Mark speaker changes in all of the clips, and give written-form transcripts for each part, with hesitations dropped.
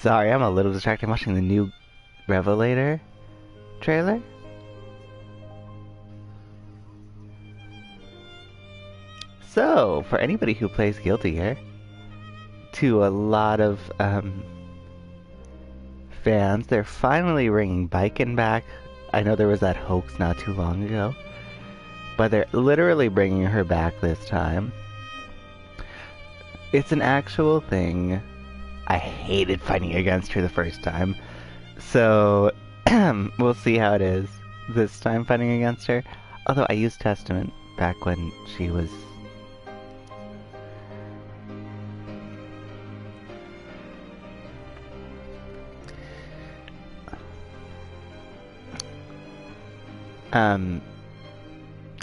Speaker 1: Sorry, I'm a little distracted. I'm watching the new Revelator trailer. So, for anybody who plays Guilty Gear, to a lot of fans, they're finally bringing Baiken back. I know there was that hoax not too long ago, but they're literally bringing her back this time. It's an actual thing. I hated fighting against her the first time, so we'll see how it is this time fighting against her. Although I used Testament back when she was...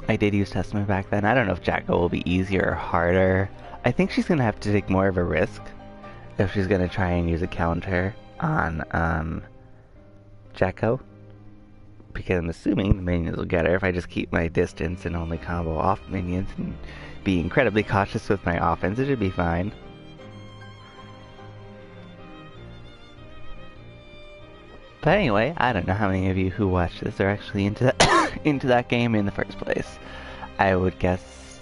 Speaker 1: I did use Testament back then. I don't know if Jacko will be easier or harder. I think she's gonna have to take more of a risk if she's gonna try and use a counter on, Jacko. Because I'm assuming the minions will get her if I just keep my distance and only combo off minions and be incredibly cautious with my offense. It should be fine. But anyway, I don't know how many of you who watch this are actually into that into that game in the first place. I would guess,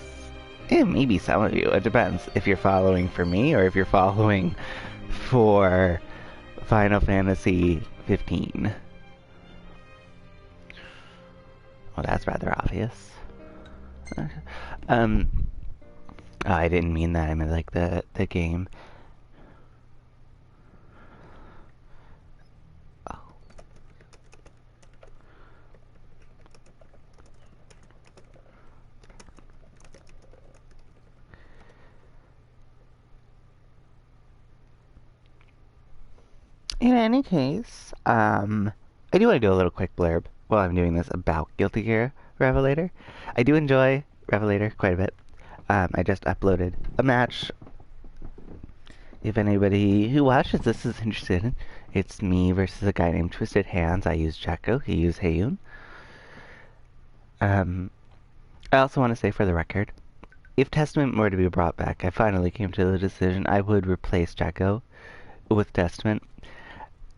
Speaker 1: maybe some of you. It depends if you're following for me or if you're following for Final Fantasy 15. Well, that's rather obvious. Oh, I didn't mean that. I meant like the game. Oh. In any case, I do want to do a little quick blurb while I'm doing this about Guilty Gear Revelator. I do enjoy Revelator quite a bit. I just uploaded a match. If anybody who watches this is interested, it's me versus a guy named Twisted Hands. I use Jacko, he used Heiyun. I also want to say for the record, if Testament were to be brought back, I finally came to the decision I would replace Jacko with Testament.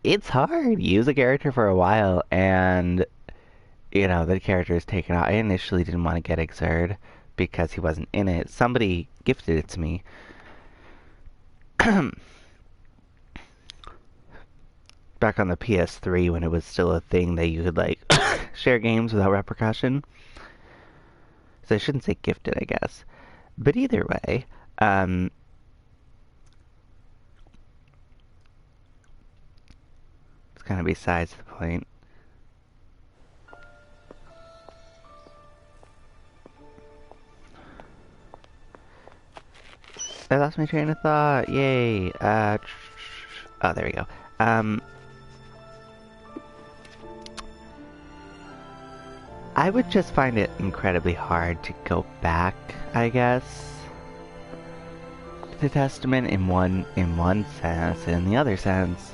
Speaker 1: It's hard. You use a character for a while, and you know, the character is taken out. I initially didn't want to get Xrd because he wasn't in it. Somebody gifted it to me. Back on the PS3 when it was still a thing that you could, like, share games without repercussion. So I shouldn't say gifted, I guess. But either way, it's kind of besides the point. I lost my train of thought. Yay. Oh, there we go. I would just find it incredibly hard to go back, I guess, to Testament in one sense, and in the other sense,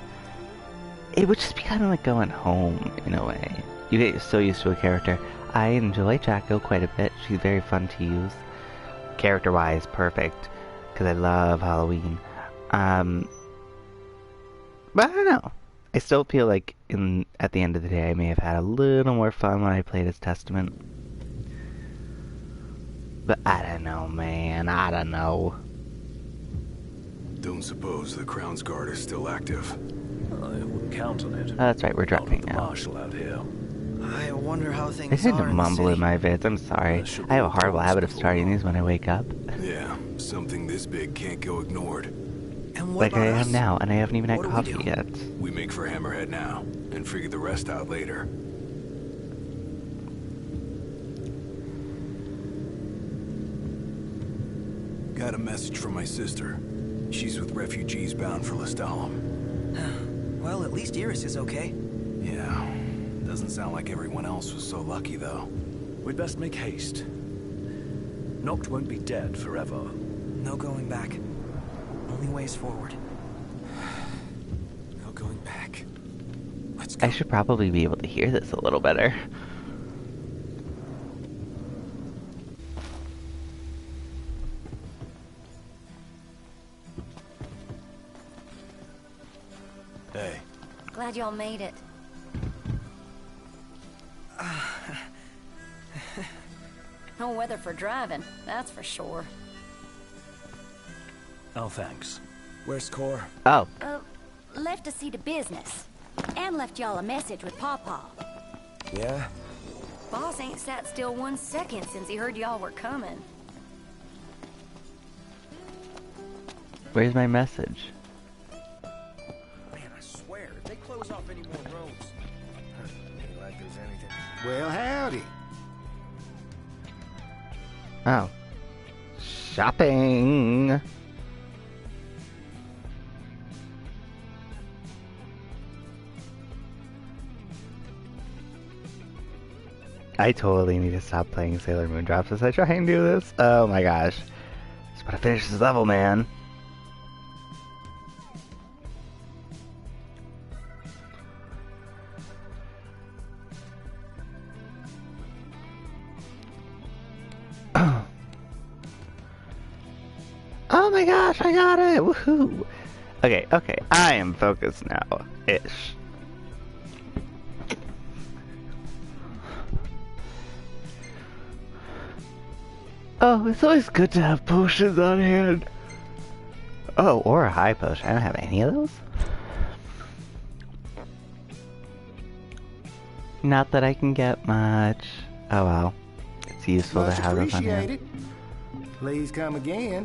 Speaker 1: it would just be kind of like going home in a way. You get so used to a character. I enjoy Jacko quite a bit. She's very fun to use. Character-wise, perfect. Because I love Halloween. But I don't know. I still feel like at the end of the day I may have had a little more fun when I played as Testament. But I don't know, man. I don't know.
Speaker 2: Don't suppose the Crown's Guard is still active?
Speaker 3: I wouldn't count on it.
Speaker 1: Oh, that's right, we're dropping now.
Speaker 3: Marshal out here.
Speaker 4: I wonder how things
Speaker 1: I tend to
Speaker 4: are in the
Speaker 1: mumble in
Speaker 4: city.
Speaker 1: my vids. I'm sorry. I have a horrible habit of starting these when I wake up.
Speaker 2: Yeah, something this big can't go ignored.
Speaker 4: And what
Speaker 1: Like I
Speaker 4: about
Speaker 1: am
Speaker 4: us?
Speaker 1: now, and I haven't even had
Speaker 4: What do we
Speaker 1: coffee
Speaker 4: do?
Speaker 1: yet.
Speaker 2: We make for Hammerhead now, and figure the rest out later. Got a message from my sister. She's with refugees bound for Lestalem.
Speaker 4: Well, at least Iris is okay.
Speaker 2: Yeah, doesn't sound like everyone else was so lucky, though.
Speaker 3: We'd best make haste. Noct won't be dead forever.
Speaker 4: No going back. Only ways forward.
Speaker 2: No going back. Let's go.
Speaker 1: I should probably be able to hear this a little better.
Speaker 5: glad y'all made it. No weather for driving, that's for sure.
Speaker 3: Oh, thanks.
Speaker 4: Where's Core?
Speaker 1: Oh,
Speaker 5: Left to see to business. And left y'all a message with Pawpaw.
Speaker 4: Yeah?
Speaker 5: Boss ain't sat still 1 second since he heard y'all were coming.
Speaker 1: where's my message?
Speaker 4: Man, I swear, if they close off any more roads... Ain't like there's anything...
Speaker 6: Well, howdy.
Speaker 1: Oh. Shopping! I totally need to stop playing Sailor Moon Drops as I try and do this. Oh my gosh. Just gotta finish this level, man. Oh my gosh, I got it! Woohoo! Okay, okay, I am focused now. Ish. Oh, it's always good to have potions on hand. Oh, or a high potion. I don't have any of those. Not that I can get much. Oh well. It's useful
Speaker 6: Much
Speaker 1: to have those on hand.
Speaker 6: appreciated. Please come again.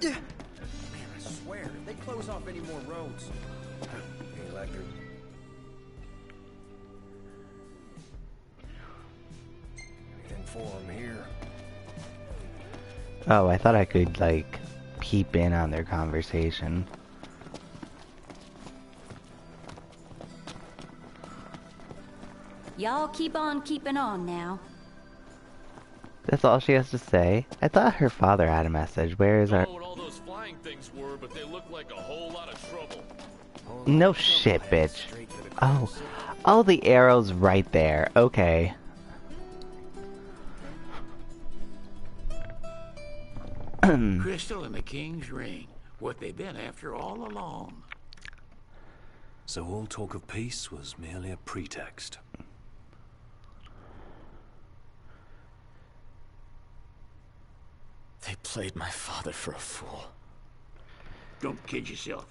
Speaker 4: Man, I swear, if they close off any more roads... Ain't like they're... Anything for them here.
Speaker 1: Oh, I thought I could, like, peep in on their conversation.
Speaker 5: Y'all keep on keeping on now.
Speaker 1: That's all she has to say? I thought her father had a message. Where is our...
Speaker 7: Don't know what all those flying things were, but they look like a whole lot of trouble.
Speaker 1: No shit, bitch. Oh. Oh, the arrow's right there. Okay.
Speaker 8: Crystal and the King's Ring. What they've been after all along.
Speaker 3: So all talk of peace was merely a pretext.
Speaker 9: They played my father for a fool.
Speaker 8: Don't kid yourself.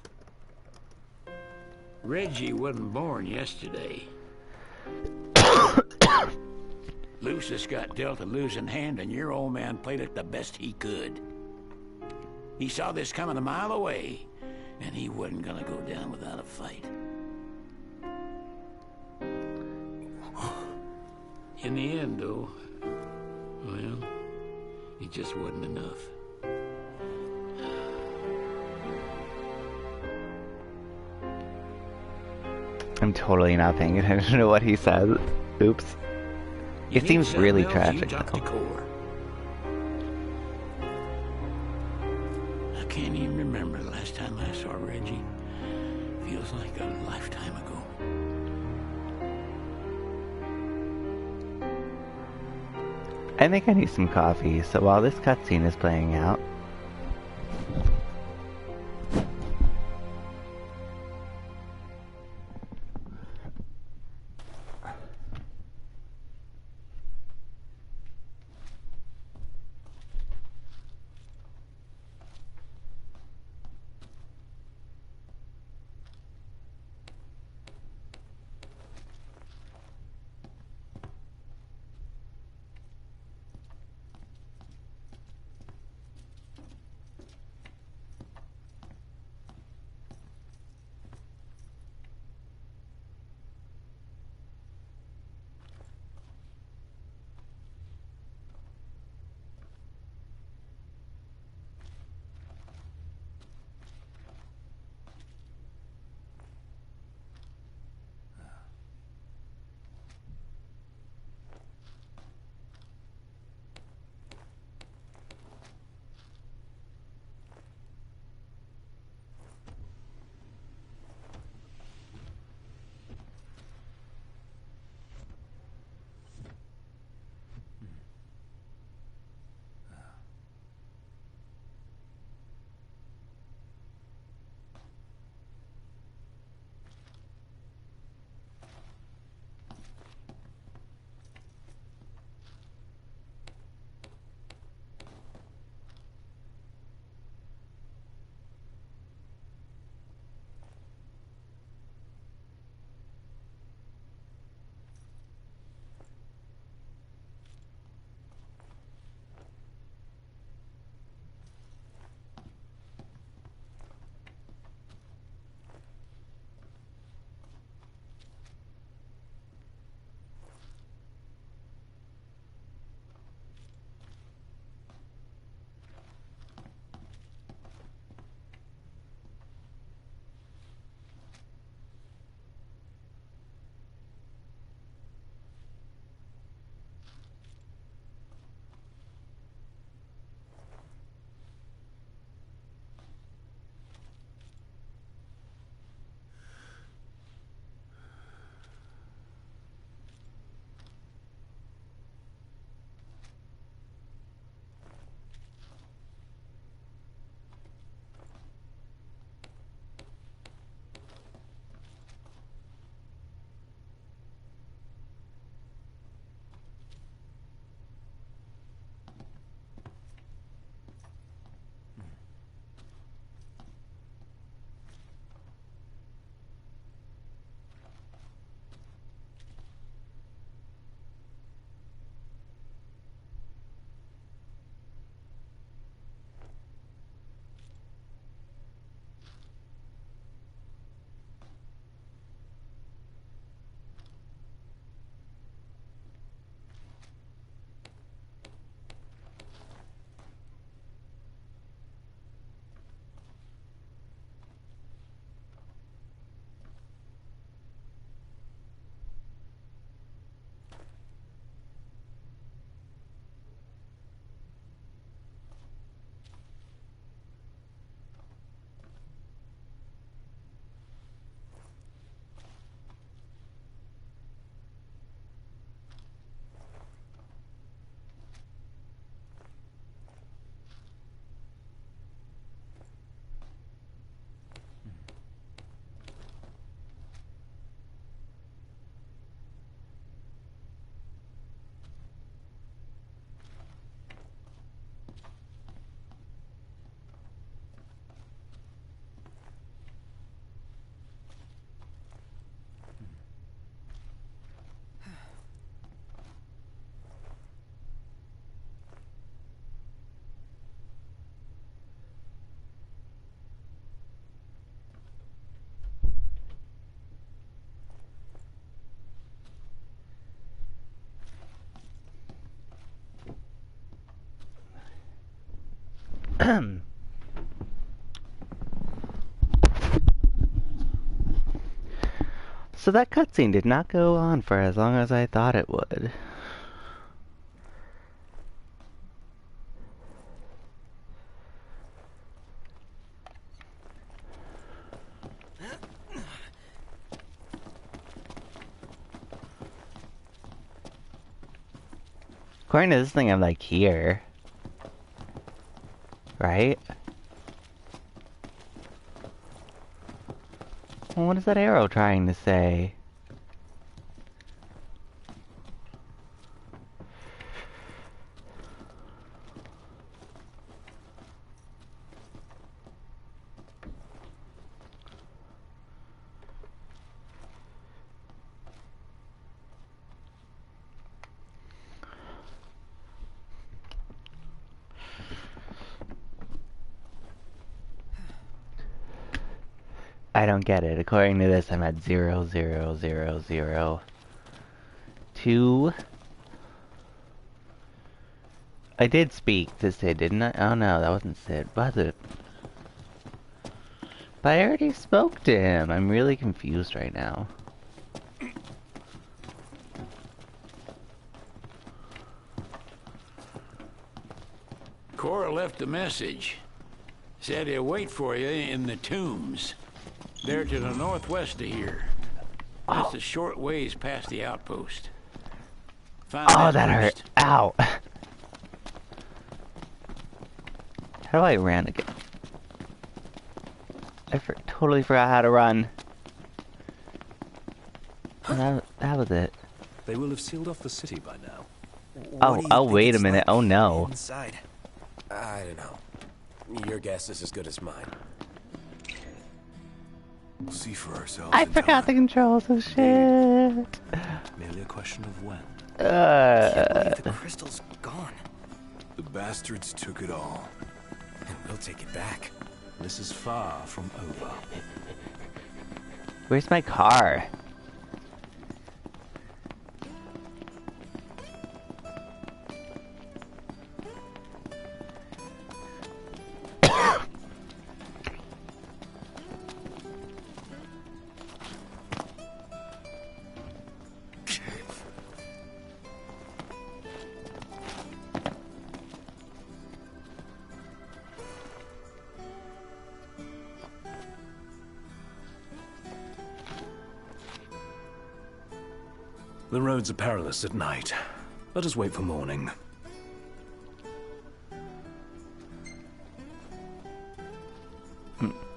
Speaker 8: Reggie wasn't born yesterday. Lucius got dealt a losing hand, and your old man played it the best he could. He saw this coming a mile away, and he wasn't gonna go down without a fight. In the end, though, well, it just wasn't enough.
Speaker 1: I'm totally not paying attention to what he says. Oops.
Speaker 8: You
Speaker 1: It
Speaker 8: need
Speaker 1: seems
Speaker 8: something
Speaker 1: really
Speaker 8: else,
Speaker 1: tragic,
Speaker 8: you talk to
Speaker 1: though.
Speaker 8: Core. I can't even remember the last time I saw Reggie. Feels like a lifetime ago.
Speaker 1: I think I need some coffee, so while this cutscene is playing out... So that cutscene did not go on for as long as I thought it would. According to this thing, I'm like here. Right? Well, what is that arrow trying to say? I don't get it. According to this, I'm at 00002. I did speak to Sid, didn't I? Oh no, that wasn't Sid, was it? But I already spoke to him. I'm really confused right now.
Speaker 8: Cora left a message. Said he'll wait for you in the tombs. They're to the northwest of here. Just a short ways past the outpost.
Speaker 1: Oh, that hurt. Ow. How do I run again? I totally forgot how to run. And that was it.
Speaker 3: They will have sealed off the city by now.
Speaker 1: Oh, wait a minute. Oh no.
Speaker 4: Inside? I don't know. Your guess is as good as mine.
Speaker 2: We'll see for ourselves.
Speaker 1: I forgot the controls of shit.
Speaker 3: Merely a question of when.
Speaker 4: Can't believe the crystal's gone.
Speaker 2: The bastards took it all.
Speaker 4: And we'll take it back.
Speaker 3: This is far from over.
Speaker 1: Where's my car?
Speaker 3: The roads are perilous at night. Let us wait for morning.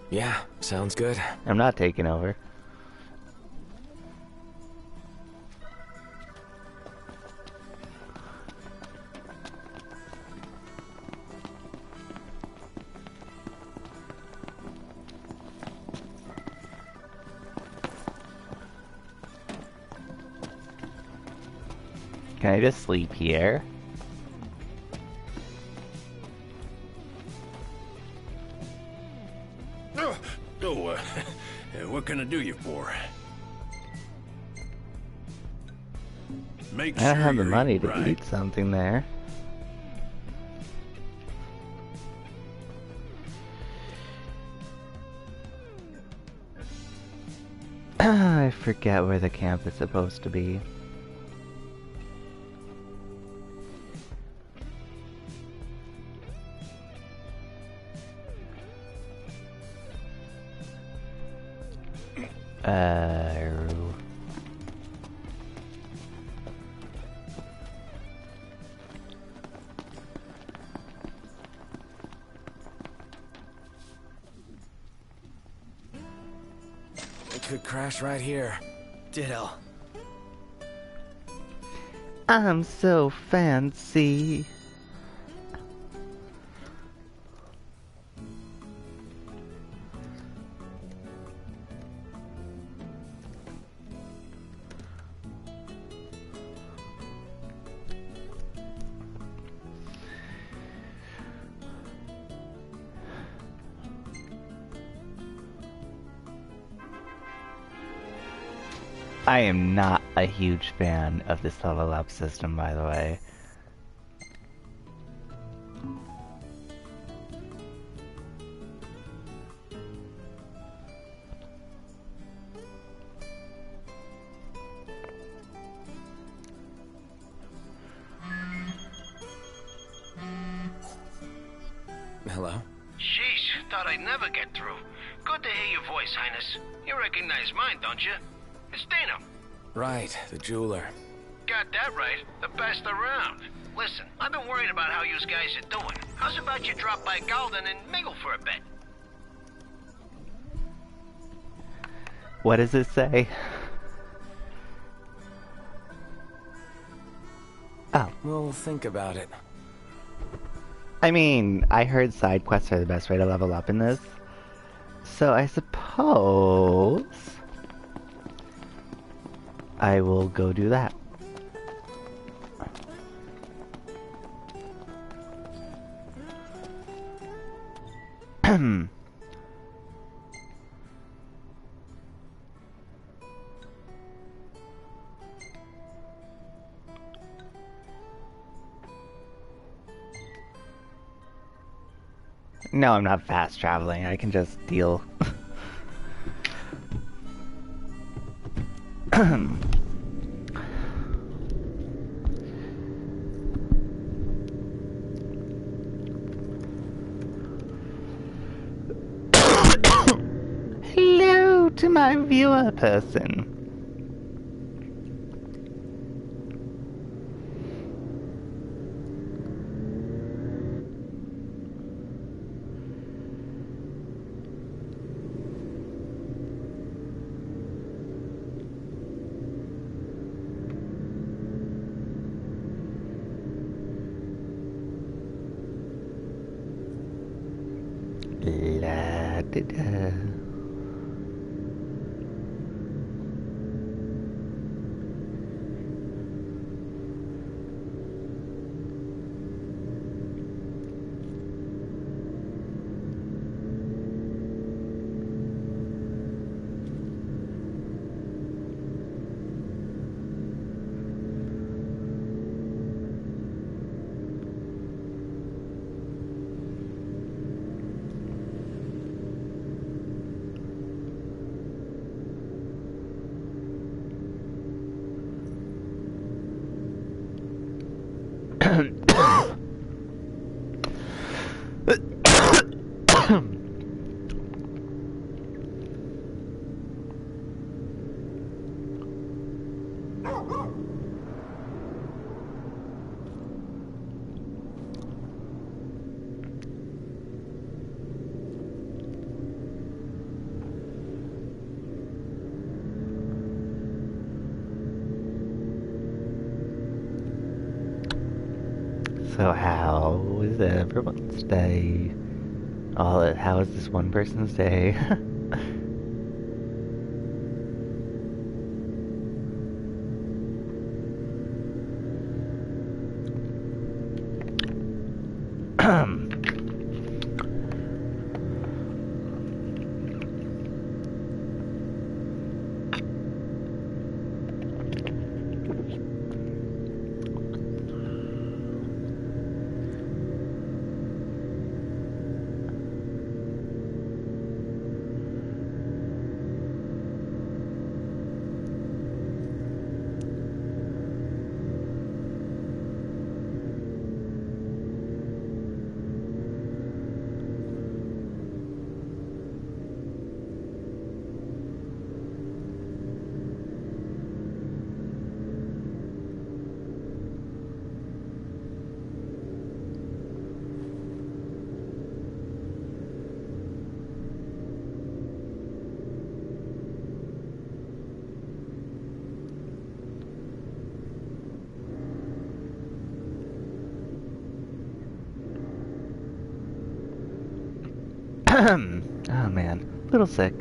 Speaker 4: Yeah, sounds good.
Speaker 1: I'm not taking over. Can I just sleep here?
Speaker 3: What can I do you for? Make
Speaker 1: I don't
Speaker 3: sure
Speaker 1: have the
Speaker 3: you're
Speaker 1: money
Speaker 3: eating
Speaker 1: to
Speaker 3: right.
Speaker 1: eat something there. I forget where the camp is supposed to be.
Speaker 4: It could crash right here. Ditto.
Speaker 1: I'm so fancy. I am not a huge fan of this level up system, by the way.
Speaker 9: Hello?
Speaker 4: Sheesh, thought I'd never get through. Good to hear your voice, Highness. You recognize mine, don't you? It's Dino.
Speaker 9: Right, the jeweler.
Speaker 4: Got that right. The best around. Listen, I've been worried about how you guys are doing. How's about you drop by Galden and mingle for a bit?
Speaker 1: What does it say? Oh.
Speaker 9: We'll think about it.
Speaker 1: I mean, I heard side quests are the best way to level up in this. So I suppose I will go do that. No, I'm not fast traveling. I can just deal. Hello to my viewer person. La da da. So how is everyone's day? How is this one person's day? Oh man, little sick.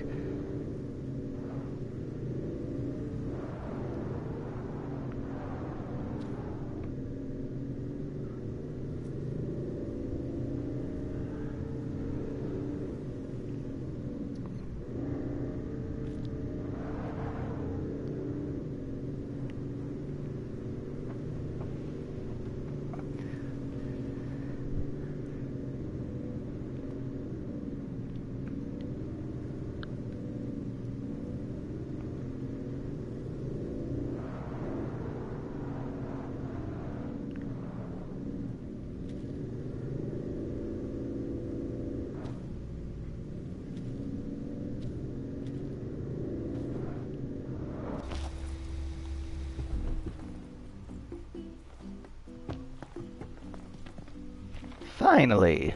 Speaker 1: Finally.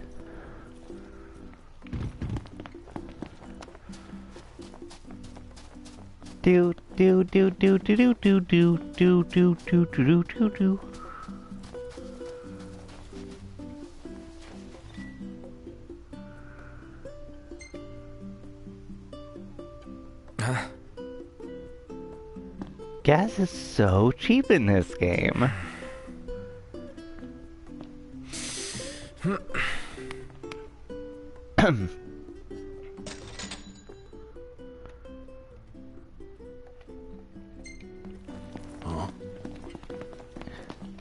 Speaker 1: Do do do do do do do do do do do do do. Gas is so cheap in this game.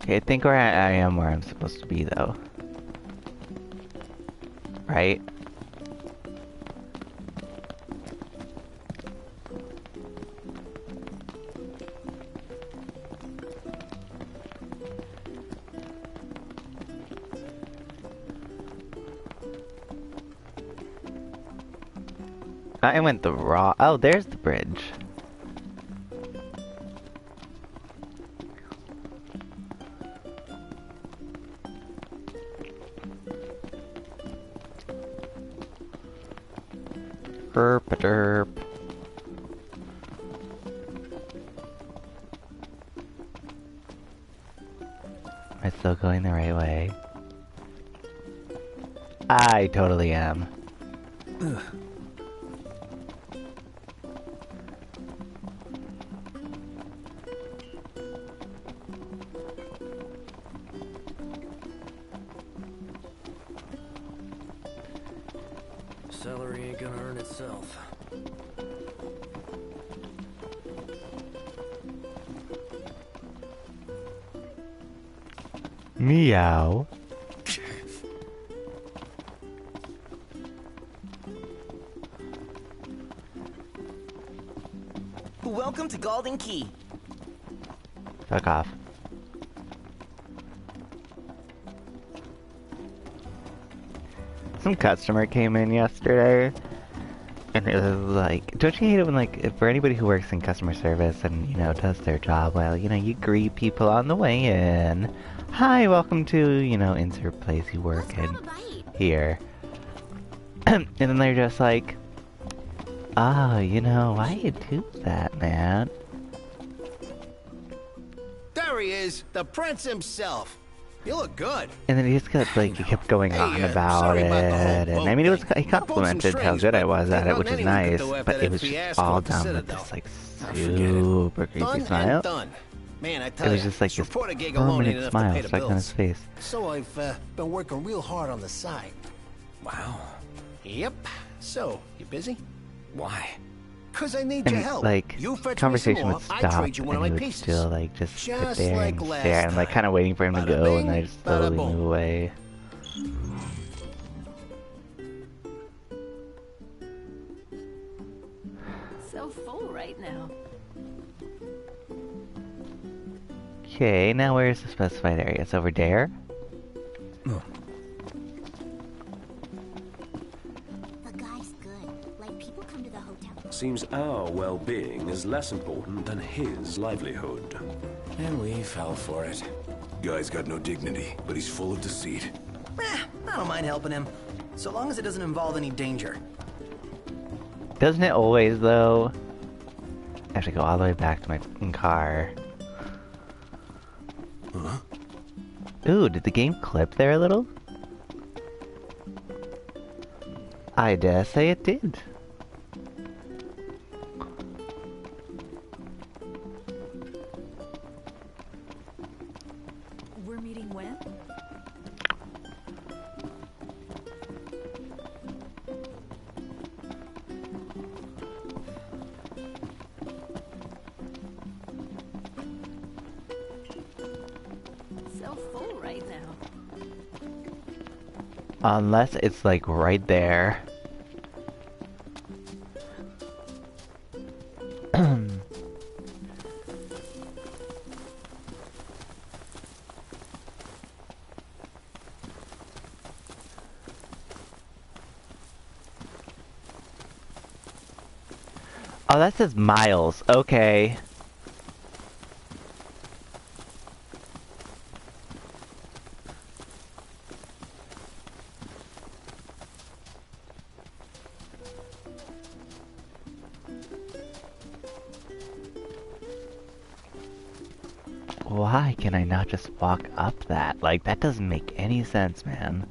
Speaker 1: Okay, I think I am where I'm supposed to be, though. Right? I went the wrong... Oh, there's the bridge. Derp. Am I still going the right way? I totally am.
Speaker 2: Ugh.
Speaker 3: Celery ain't gonna earn itself.
Speaker 1: Meow.
Speaker 10: Welcome to Golden Key.
Speaker 1: Fuck off. Some customer came in yesterday, and it was like, don't you hate it when, like, for anybody who works in customer service and, you know, does their job well, you know, you greet people on the way in. Hi, welcome to, you know, insert place you work in here. And then they're just like, oh, you know, why you do that, man?
Speaker 10: There he is, the prince himself. You look good.
Speaker 1: And then he just kept, like, he kept going on about
Speaker 10: sorry
Speaker 1: it,
Speaker 10: about the whole
Speaker 1: and I mean, it was,
Speaker 10: boat
Speaker 1: he
Speaker 10: thing.
Speaker 1: complimented how good I was at it, which is
Speaker 10: anyone could
Speaker 1: nice,
Speaker 10: do it,
Speaker 1: but
Speaker 10: but
Speaker 1: it was
Speaker 10: if he
Speaker 1: just
Speaker 10: asked
Speaker 1: all
Speaker 10: what the
Speaker 1: done with
Speaker 10: Citadel.
Speaker 1: this, like,
Speaker 10: Forget it.
Speaker 1: super creepy
Speaker 10: Done
Speaker 1: smile.
Speaker 10: and done. Man, I tell
Speaker 1: It was
Speaker 10: ya,
Speaker 1: just like this
Speaker 10: support a gig alone ain't
Speaker 1: permanent
Speaker 10: enough to
Speaker 1: smile
Speaker 10: pay the
Speaker 1: stuck on his
Speaker 10: bills.
Speaker 1: face.
Speaker 10: So I've been working real hard on the side.
Speaker 9: Wow.
Speaker 10: Yep. So, you busy?
Speaker 9: Why?
Speaker 10: Cause I need your
Speaker 1: And,
Speaker 10: help.
Speaker 1: like,
Speaker 10: You fetch
Speaker 1: conversation
Speaker 10: me
Speaker 1: would
Speaker 10: some more, I
Speaker 1: stop,
Speaker 10: trade you one
Speaker 1: and
Speaker 10: of
Speaker 1: he
Speaker 10: my
Speaker 1: would
Speaker 10: pieces.
Speaker 1: still, like, just sit
Speaker 10: Just
Speaker 1: there
Speaker 10: like
Speaker 1: and
Speaker 10: last
Speaker 1: stare, and, like,
Speaker 10: time.
Speaker 1: kind of waiting for him to
Speaker 10: Bada
Speaker 1: go,
Speaker 10: bing,
Speaker 1: and I just
Speaker 10: bada
Speaker 1: slowly
Speaker 10: boom.
Speaker 1: move away.
Speaker 11: So full right now.
Speaker 1: Okay, now where's the specified area? It's over there?
Speaker 5: The guy's good. Like, people come to the hotel.
Speaker 7: Seems our well-being is less important than his livelihood.
Speaker 9: And we fell for it.
Speaker 2: Guy's got no dignity, but he's full of deceit.
Speaker 10: I don't mind helping him, so long as it doesn't involve any danger.
Speaker 1: Doesn't it always, though? I have to go all the way back to my fucking car.
Speaker 2: Huh?
Speaker 1: Ooh, did the game clip there a little? I dare say it did.
Speaker 11: We're meeting when? So full right now.
Speaker 1: Unless it's like right there. Oh, that says miles. Okay. why can I not just walk up that? Like, that doesn't make any sense, man.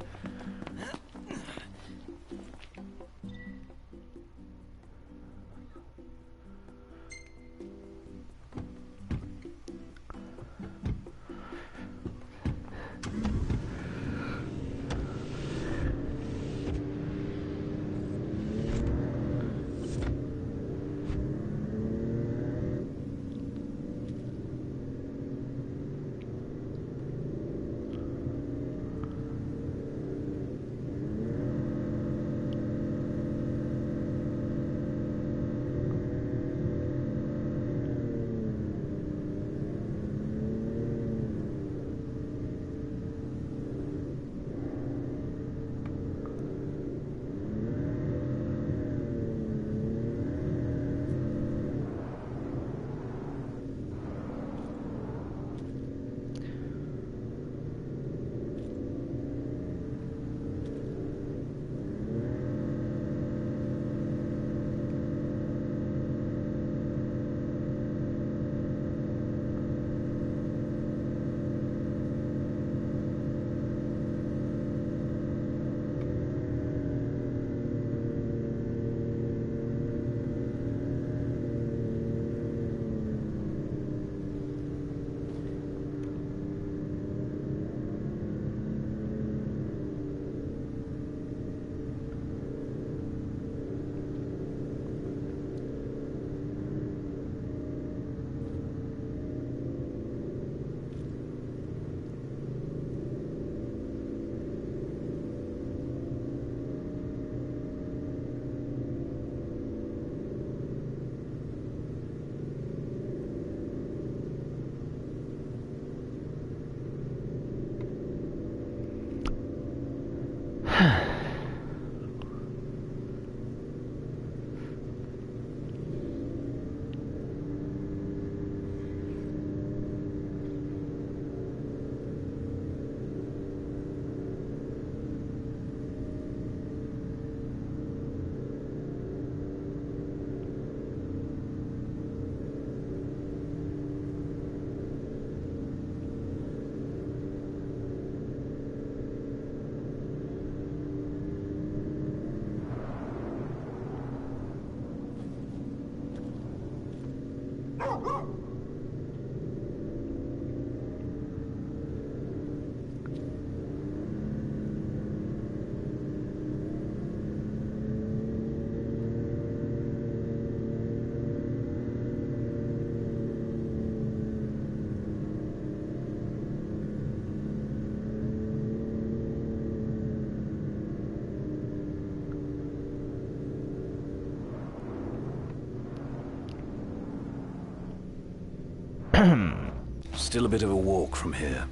Speaker 2: Still a bit of a walk from here.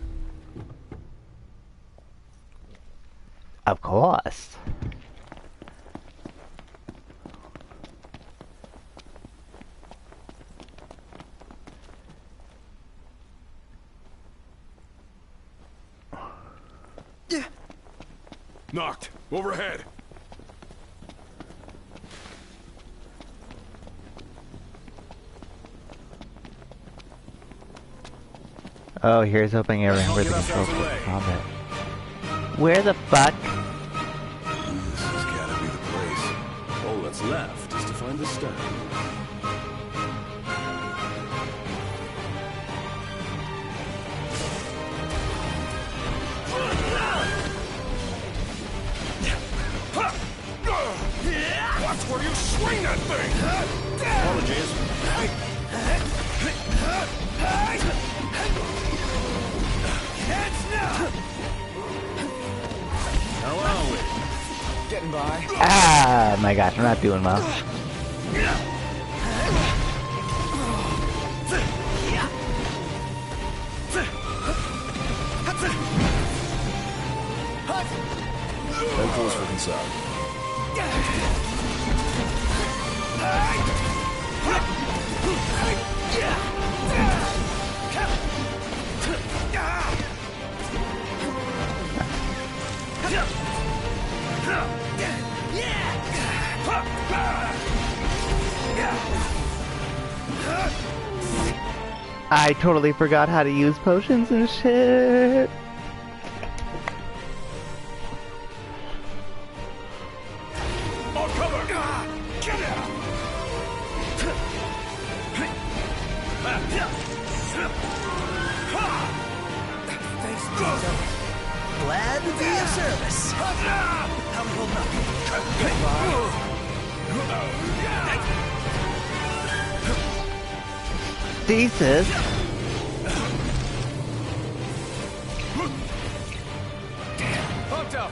Speaker 1: Of course.
Speaker 2: Knocked. Overhead.
Speaker 1: Oh, here's hoping I remember the controls for combat. Where the fuck?
Speaker 2: This has gotta be the place.
Speaker 7: All that's left is to find the stone.
Speaker 2: Watch where you swing that thing!
Speaker 7: Apologies.
Speaker 2: How are we?
Speaker 10: Getting by.
Speaker 1: Ah, my gosh, I'm not doing well.
Speaker 2: No cause for concern.
Speaker 1: I totally forgot how to use potions and shit.
Speaker 3: More cover! Get out!
Speaker 10: Thanks, Jojo. Glad to be of service. How we holding up?
Speaker 1: Thesis.
Speaker 3: Hooked up!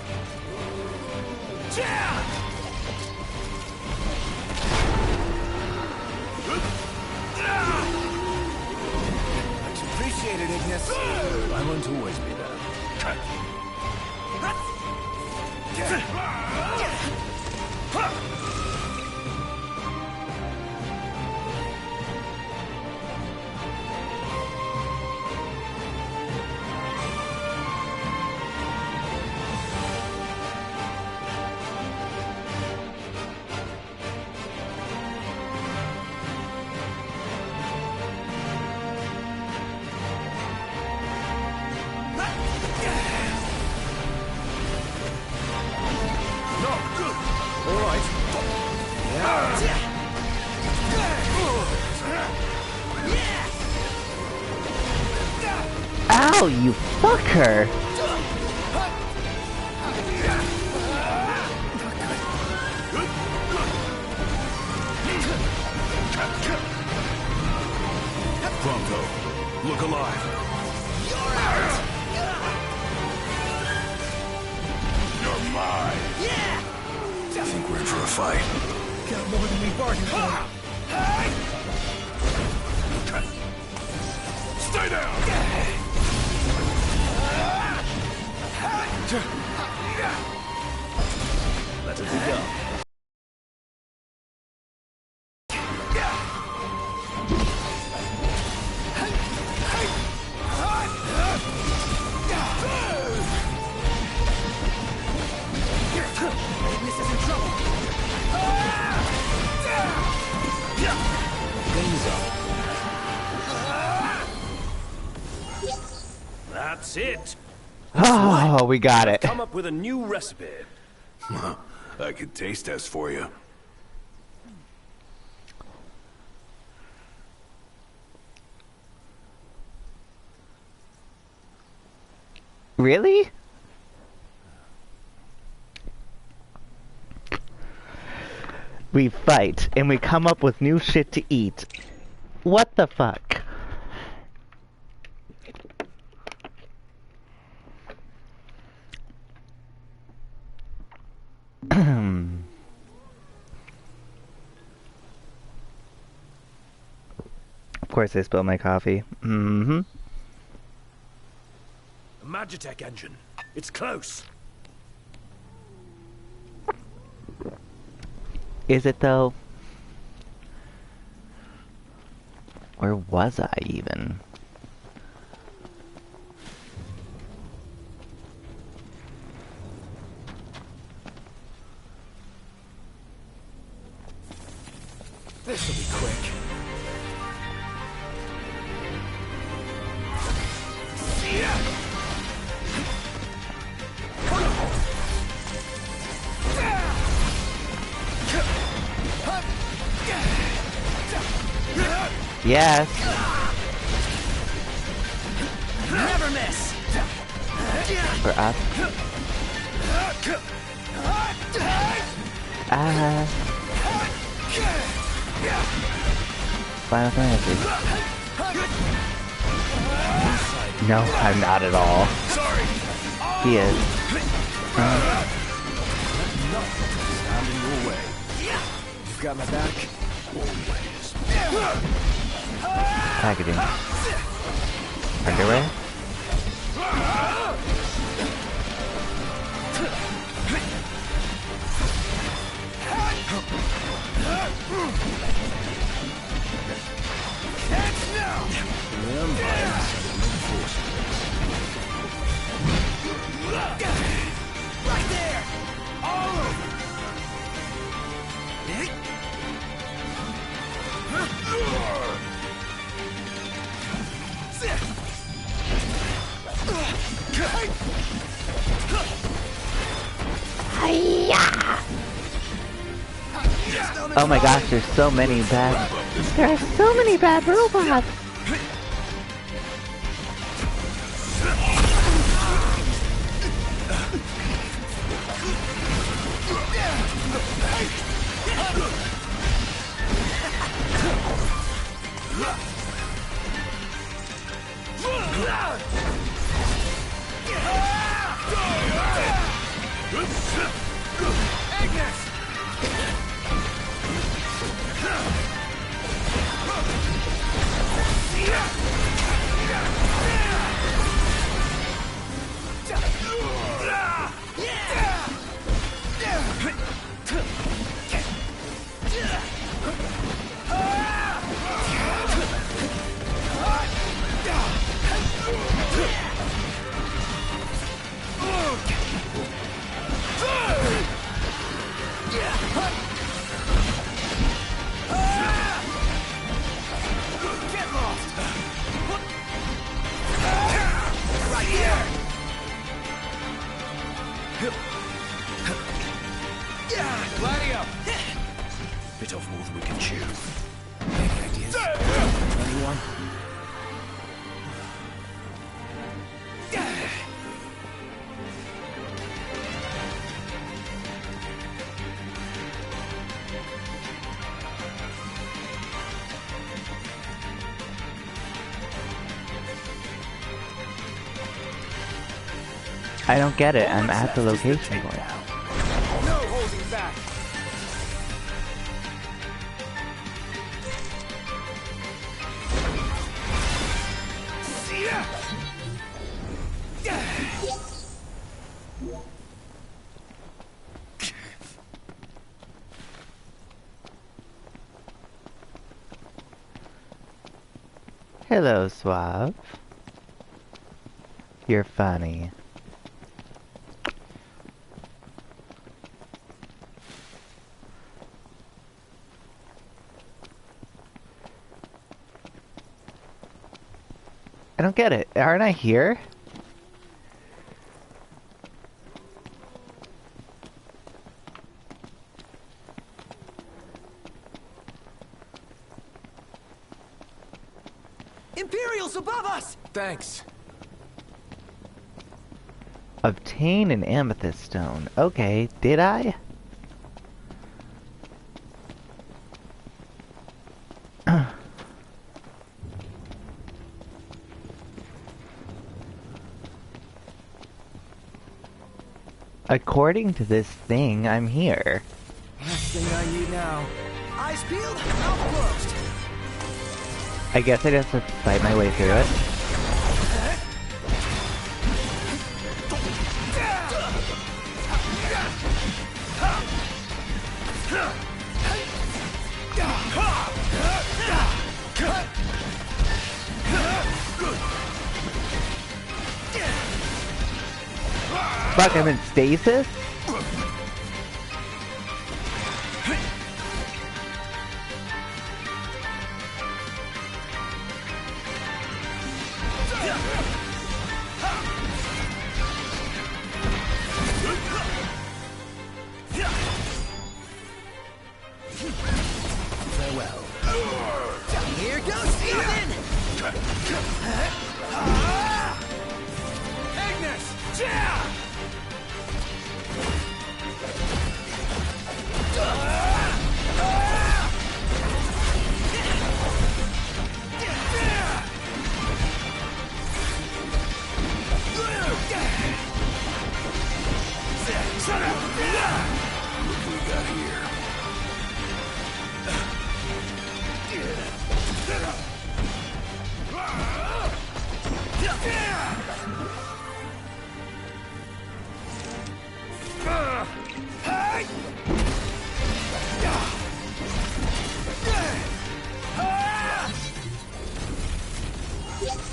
Speaker 6: Much appreciated, Ignis.
Speaker 2: I won't always be there.
Speaker 1: Ow, you fucker!
Speaker 2: Pronto, look alive. You're mine. I think we're in for a fight.
Speaker 10: Got more than we bargained for.
Speaker 2: Stay down!
Speaker 3: Let it be done.
Speaker 10: Ignis is in trouble.
Speaker 3: Game's up. That's it.
Speaker 1: Oh, we got it.
Speaker 3: Come up with a new recipe.
Speaker 2: I could taste test for you.
Speaker 1: Really? We fight, and we come up with new shit to eat. What the fuck? Of course I spilled my coffee. Mm-hmm.
Speaker 3: A Magitech engine. It's close.
Speaker 1: Is it though? Where was I even?
Speaker 10: This'll be quick.
Speaker 1: Yes.
Speaker 10: Never miss.
Speaker 1: For us. Final Fantasy. No, I'm not at all.
Speaker 3: Sorry.
Speaker 1: He is.
Speaker 3: Stand in your way.
Speaker 10: You've got my back.
Speaker 3: Always.
Speaker 1: Packaging. Underwear?
Speaker 10: Right there. All over.
Speaker 1: Oh my gosh, there's so many bad... There are so many bad robots!
Speaker 2: Bit off more than we can chew.
Speaker 6: Any ideas? Anyone?
Speaker 1: I don't get it. I'm at the location point.
Speaker 6: No holding back.
Speaker 1: Hello, Suave. You're funny. I don't get it. Aren't I here?
Speaker 10: Imperials above us!
Speaker 6: Thanks.
Speaker 1: Obtain an amethyst stone. Okay, did I? According to this thing, I'm here.
Speaker 6: Last thing I need now.
Speaker 10: Eyes peeled, mouth closed.
Speaker 1: I guess I just have to fight my way through it. Fuck, I'm in stasis?
Speaker 10: Farewell. Here goes Ethan!
Speaker 6: Agnes! Yeah!
Speaker 2: Look who we got here.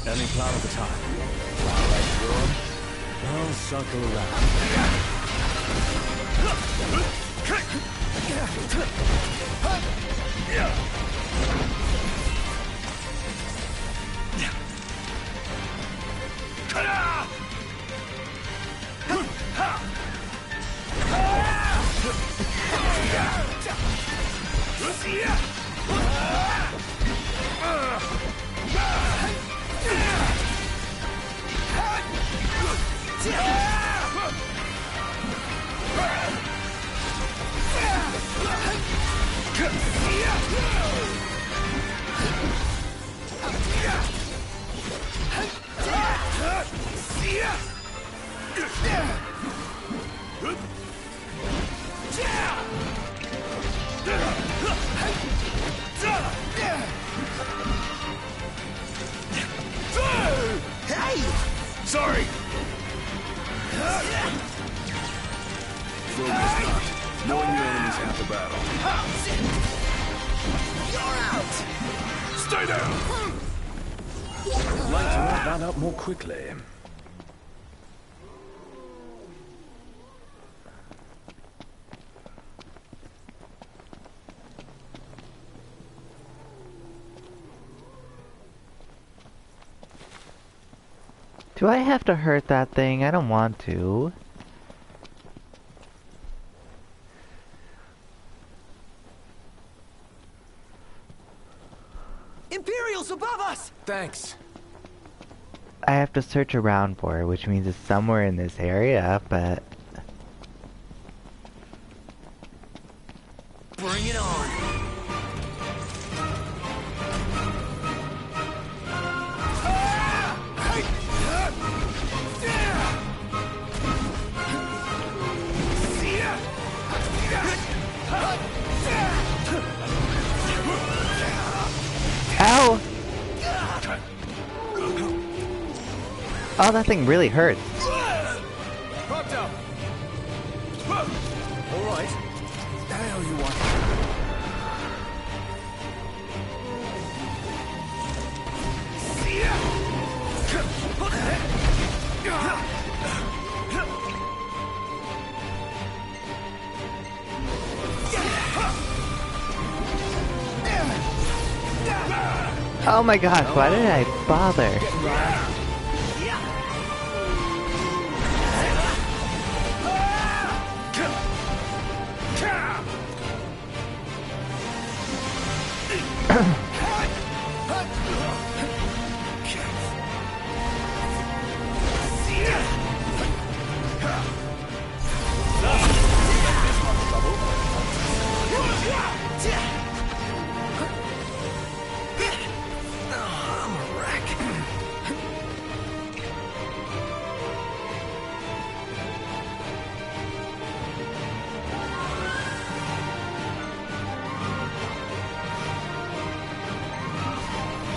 Speaker 3: Any plan of attack? Alright, Gorm. I'll circle around.
Speaker 10: Hey!
Speaker 2: Sorry! Focus not. Knowing your enemy's half the battle.
Speaker 10: You're out!
Speaker 2: Stay down! I'd like to wrap that up more quickly.
Speaker 1: Do I have to hurt that thing? I don't want to.
Speaker 10: Imperials above us!
Speaker 6: Thanks.
Speaker 1: I have to search around for it, which means it's somewhere in this area, but...
Speaker 10: Bring it on!
Speaker 1: Ow! Oh, that thing really hurts.
Speaker 6: Propped up. All right. The hell you want?
Speaker 1: Oh my gosh, why did I bother?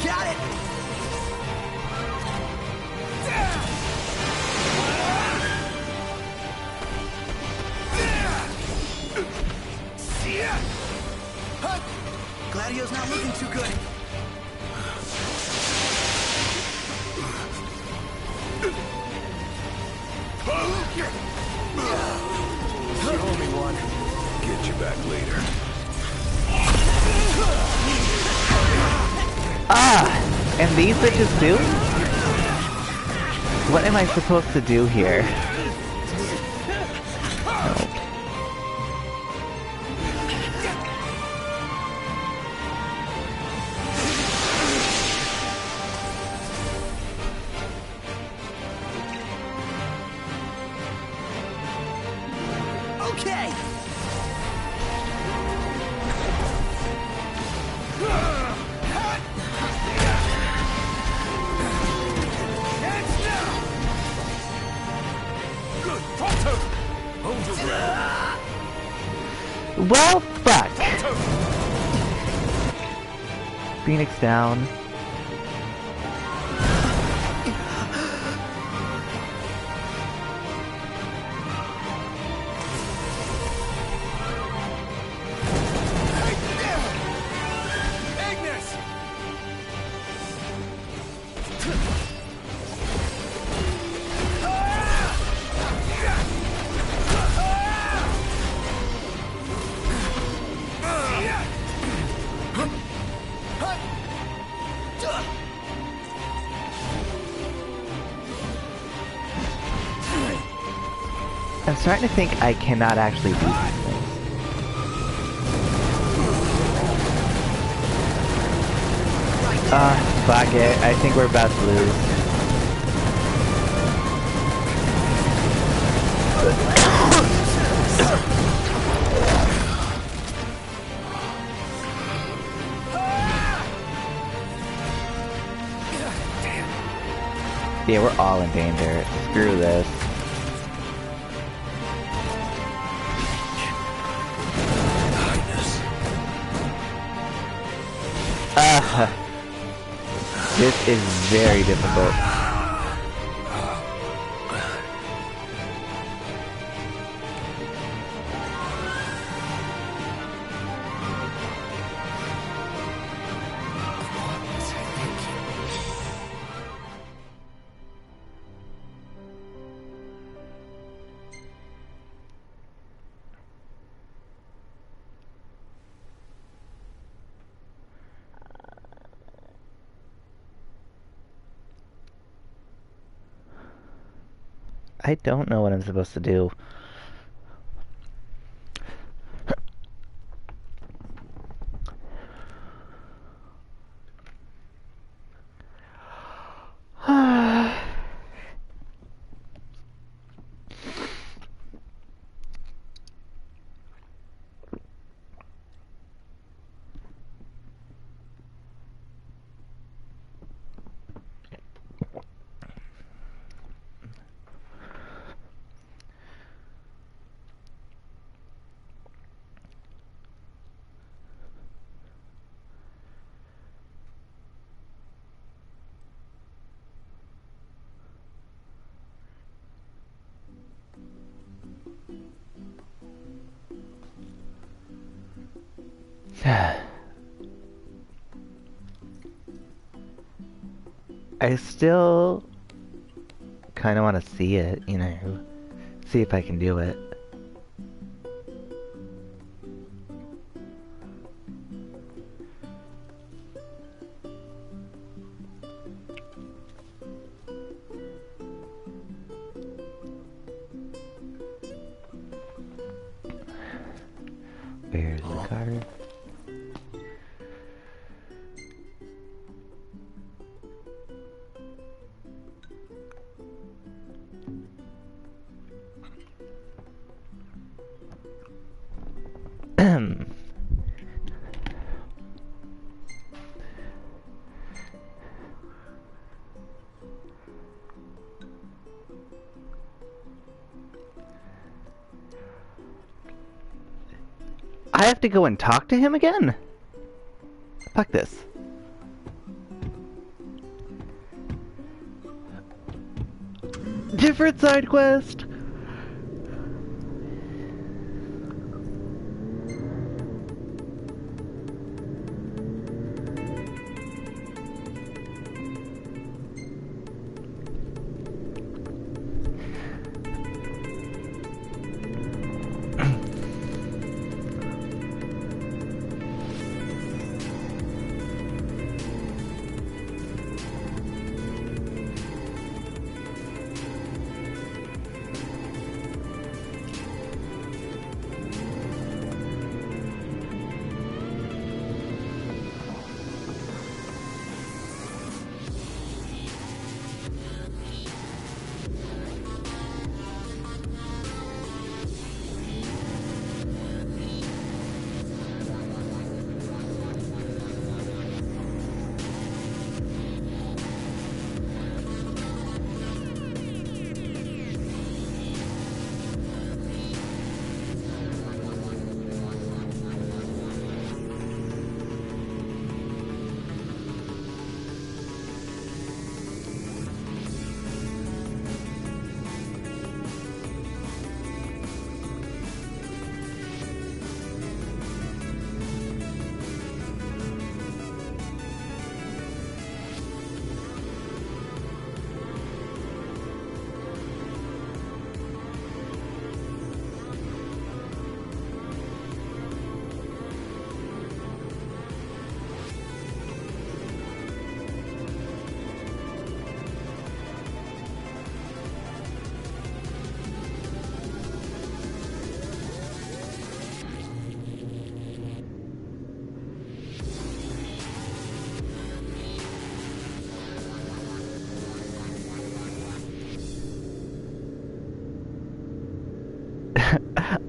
Speaker 10: Got it! Gladio's not looking too good.
Speaker 2: You owe me one. Get you back later.
Speaker 1: Ah! And these bitches too? What am I supposed to do here?
Speaker 10: Okay!
Speaker 1: Well, fuck! Phoenix down.
Speaker 6: Ignis!
Speaker 1: I'm starting to think I cannot actually do these things. Fuck it. I think we're about to lose. Yeah, we're all in danger. Screw this. This is very difficult. I don't know what I'm supposed to do. I still kind of want to see it, you know, see if I can do it. Where's the card? I have to go and talk to him again? Fuck this. Different side quest!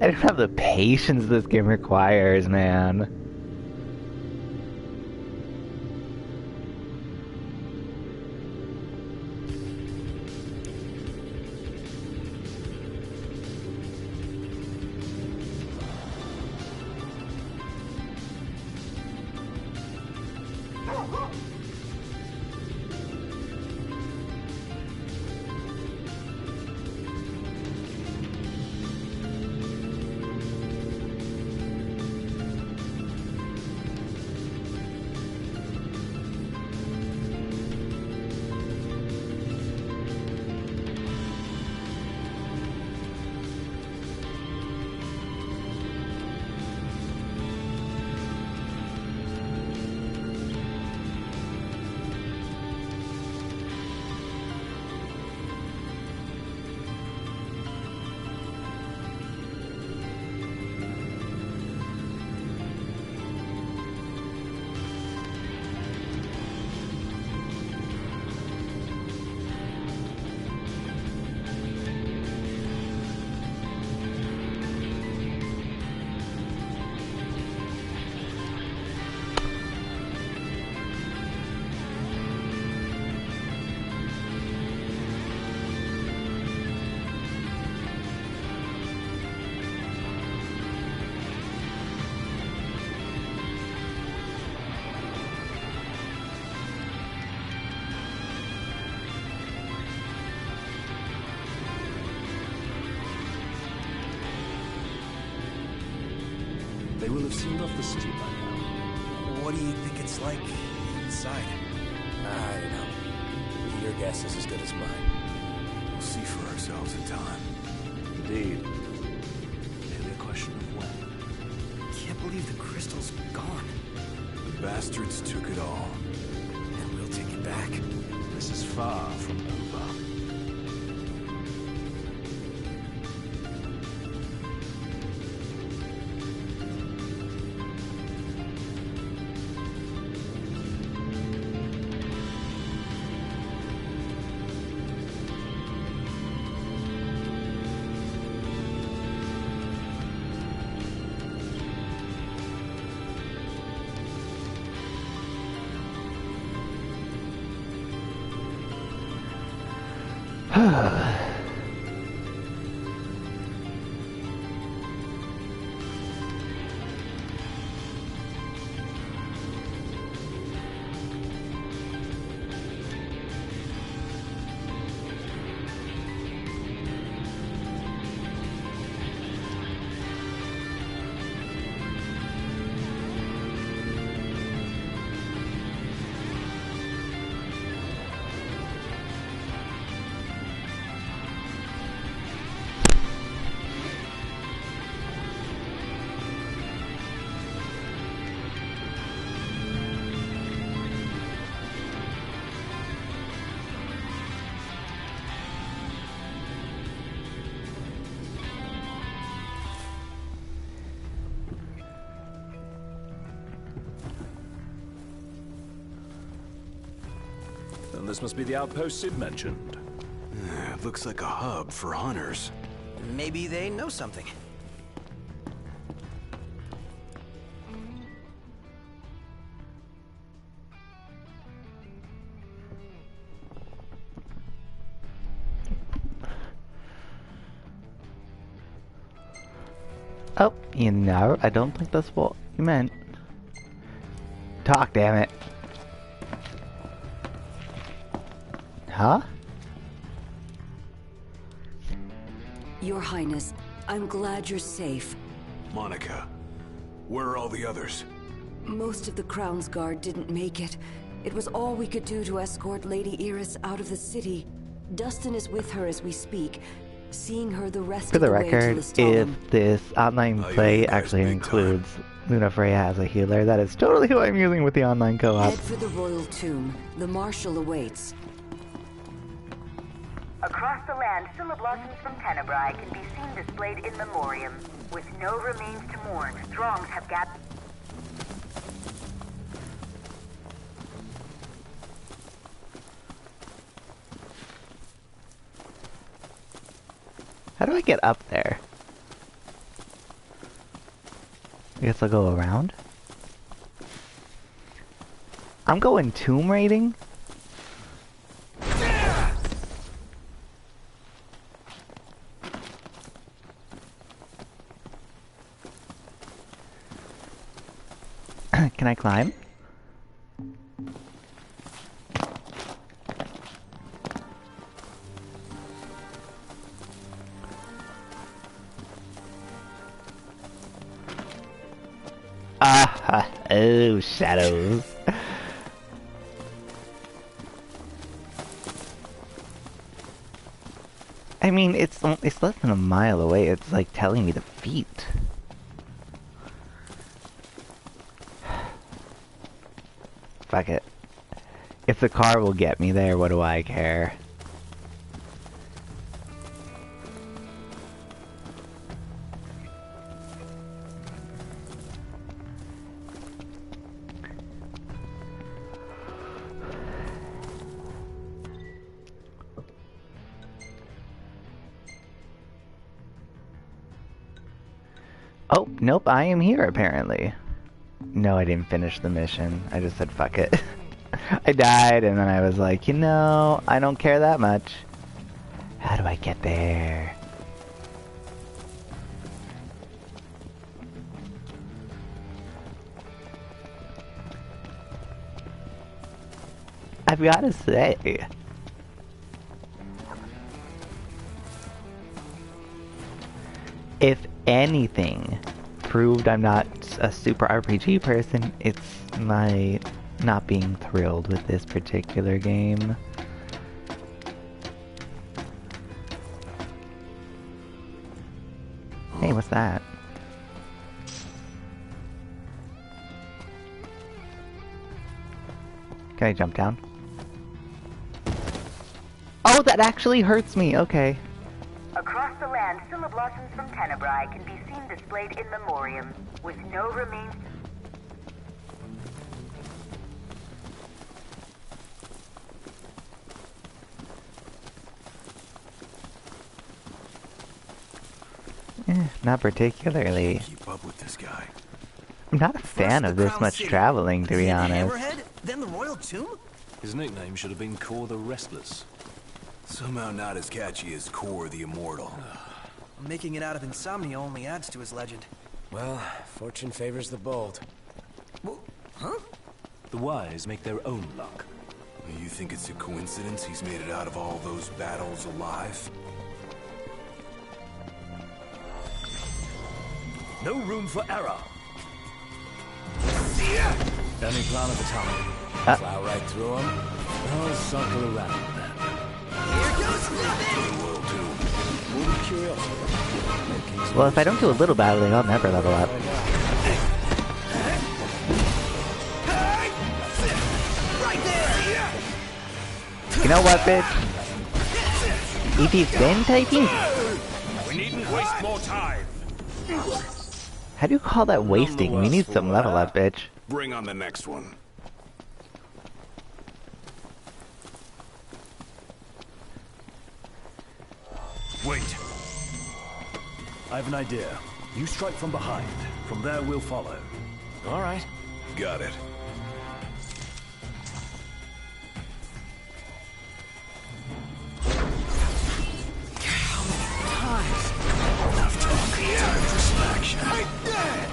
Speaker 1: I don't have the patience this game requires, man.
Speaker 3: They will have sealed off the city by now.
Speaker 10: What do you think it's like inside?
Speaker 9: I don't know. Your guess is as good as mine.
Speaker 2: We'll see for ourselves in time.
Speaker 3: Indeed. Merely a question of when.
Speaker 10: Can't believe the crystal's gone.
Speaker 2: The bastards took it all.
Speaker 10: And we'll take it back.
Speaker 3: This is far from over. And this must be the outpost Sid mentioned.
Speaker 2: It looks like a hub for hunters.
Speaker 10: Maybe they know something.
Speaker 1: Oh, you know, I don't think that's what you meant. Talk, damn it. Huh?
Speaker 12: Your Highness, I'm glad you're safe.
Speaker 2: Monica, where are all the others?
Speaker 12: Most of the Crown's Guard didn't make it. It was all we could do to escort Lady Iris out of the city. Dustin is with her as we speak, seeing her the rest
Speaker 1: For
Speaker 12: of
Speaker 1: the
Speaker 12: the way to
Speaker 1: record,
Speaker 12: Lestalem.
Speaker 1: if this online play actually includes Luna Freya as a healer, that is totally who I'm using with the online co-op.
Speaker 12: Head for the Royal Tomb. The Marshal awaits.
Speaker 13: Across the land, Scylla blossoms from Tenebrae can be seen displayed in memoriam. With no remains to mourn, throngs have gathered.
Speaker 1: How do I get up there? I guess I'll go around. I'm going tomb raiding? Can I climb? Ah, oh, shadows. I mean, it's less than a mile away. It's like telling me the feet. Fuck it. If the car will get me there, what do I care? Oh, nope, I am here apparently. No, I didn't finish the mission. I just said fuck it. I died and then I was like, you know, I don't care that much. How do I get there? I've got to say, if anything proved I'm not a super RPG person, it's my not being thrilled with this particular game. Hey, what's that? Can I jump down? Oh, that actually hurts me, okay.
Speaker 13: Across the land, Blossoms from Tenebrae can be seen displayed in memoriam, with no remains.
Speaker 1: Not particularly.
Speaker 2: Keep up with this guy.
Speaker 1: I'm not a fan of this much traveling, to be honest.
Speaker 10: Hammerhead, then the Royal Tomb?
Speaker 3: His nickname should have been Kor the Restless.
Speaker 2: Somehow not as catchy as Kor the Immortal.
Speaker 10: Making it out of insomnia only adds to his legend.
Speaker 9: Well, fortune favors the bold.
Speaker 10: Huh?
Speaker 3: The wise make their own luck.
Speaker 2: You think it's a coincidence he's made it out of all those battles alive?
Speaker 3: No room for error. Any plan of attack?
Speaker 9: Plow right through him?
Speaker 3: I'll circle around then.
Speaker 10: Here goes nothing!
Speaker 1: Well, if I don't do a little battling, I'll never level up.
Speaker 10: Right there!
Speaker 1: You know what, bitch? If he's been typing...
Speaker 6: We needn't waste more time.
Speaker 1: How do you call that wasting? We need some level up, bitch.
Speaker 2: Bring on the next one.
Speaker 3: Wait. I have an idea. You strike from behind. From there, we'll follow.
Speaker 9: All right.
Speaker 2: Got it.
Speaker 10: How many times? Enough talk. Time for some action. Right there!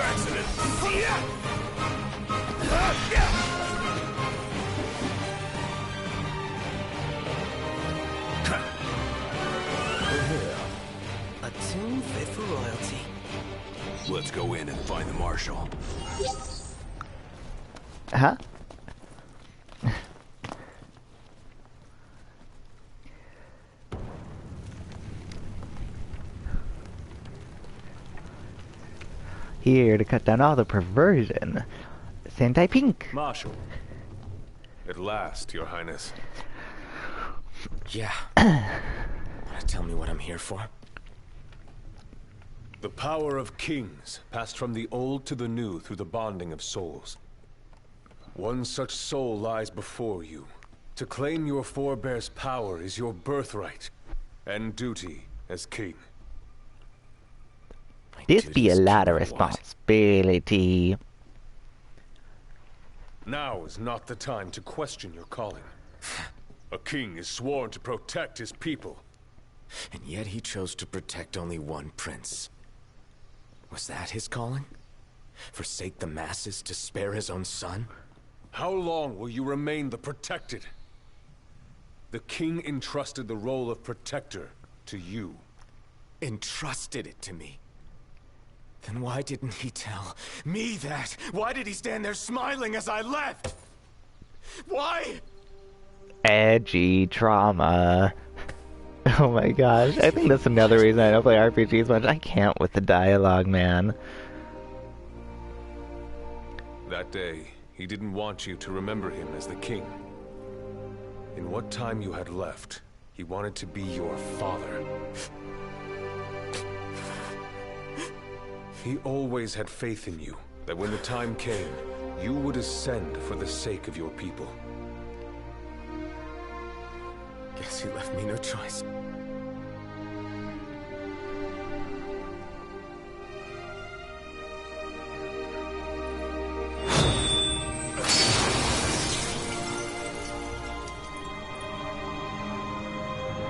Speaker 2: Accident.
Speaker 10: A tomb fit for royalty.
Speaker 2: Let's go in and find the Marshal.
Speaker 1: Huh? Here to cut down all the perversion. Sentai Pink.
Speaker 14: Marshal. At last, Your Highness.
Speaker 9: Yeah. Tell me what I'm here for.
Speaker 14: The power of kings passed from the old to the new through the bonding of souls. One such soul lies before you. To claim your forebear's power is your birthright and duty as king.
Speaker 1: This be a lot of responsibility.
Speaker 14: Now is not the time to question your calling. A king is sworn to protect his people.
Speaker 9: And yet he chose to protect only one prince. Was that his calling? Forsake the masses to spare his own son?
Speaker 14: How long will you remain the protected? The king entrusted the role of protector to you.
Speaker 9: Entrusted it to me? Then why didn't he tell me that? Why did he stand there smiling as I left? Why?
Speaker 1: Edgy trauma. Oh my gosh, I think that's another reason I don't play RPGs much. I can't with the dialogue, man.
Speaker 14: That day, he didn't want you to remember him as the king. In what time you had left, he wanted to be your father. He always had faith in you, that when the time came, you would ascend for the sake of your people.
Speaker 9: Guess he left me no choice.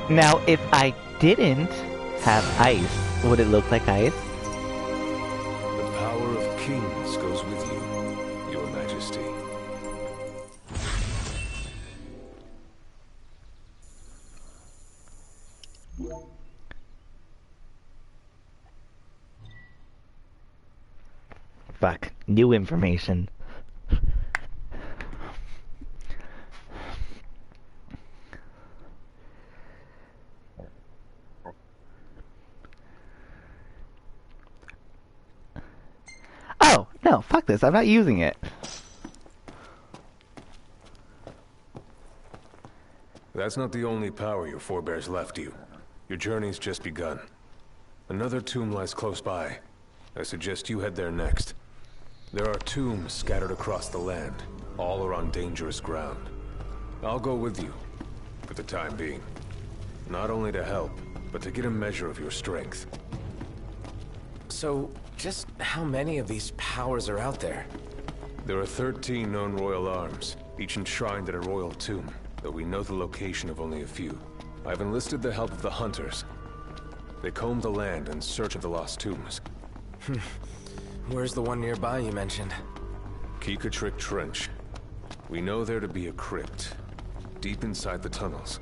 Speaker 1: Now, if I didn't have ice, would it look like ice?
Speaker 14: The power of kings goes with you, Your Majesty.
Speaker 1: Fuck. New information. Oh, no, fuck this. I'm not using it.
Speaker 14: That's not the only power your forebears left you. Your journey's just begun. Another tomb lies close by. I suggest you head there next. There are tombs scattered across the land. All are on dangerous ground. I'll go with you, for the time being. Not only to help, but to get a measure of your strength.
Speaker 9: So, just how many of these powers are out there?
Speaker 14: There are 13 known royal arms, each enshrined at a royal tomb, though we know the location of only a few. I've enlisted the help of the hunters. They comb the land in search of the lost tombs.
Speaker 9: Where's the one nearby you mentioned?
Speaker 14: Keekatrick Trench. We know there to be a crypt, deep inside the tunnels.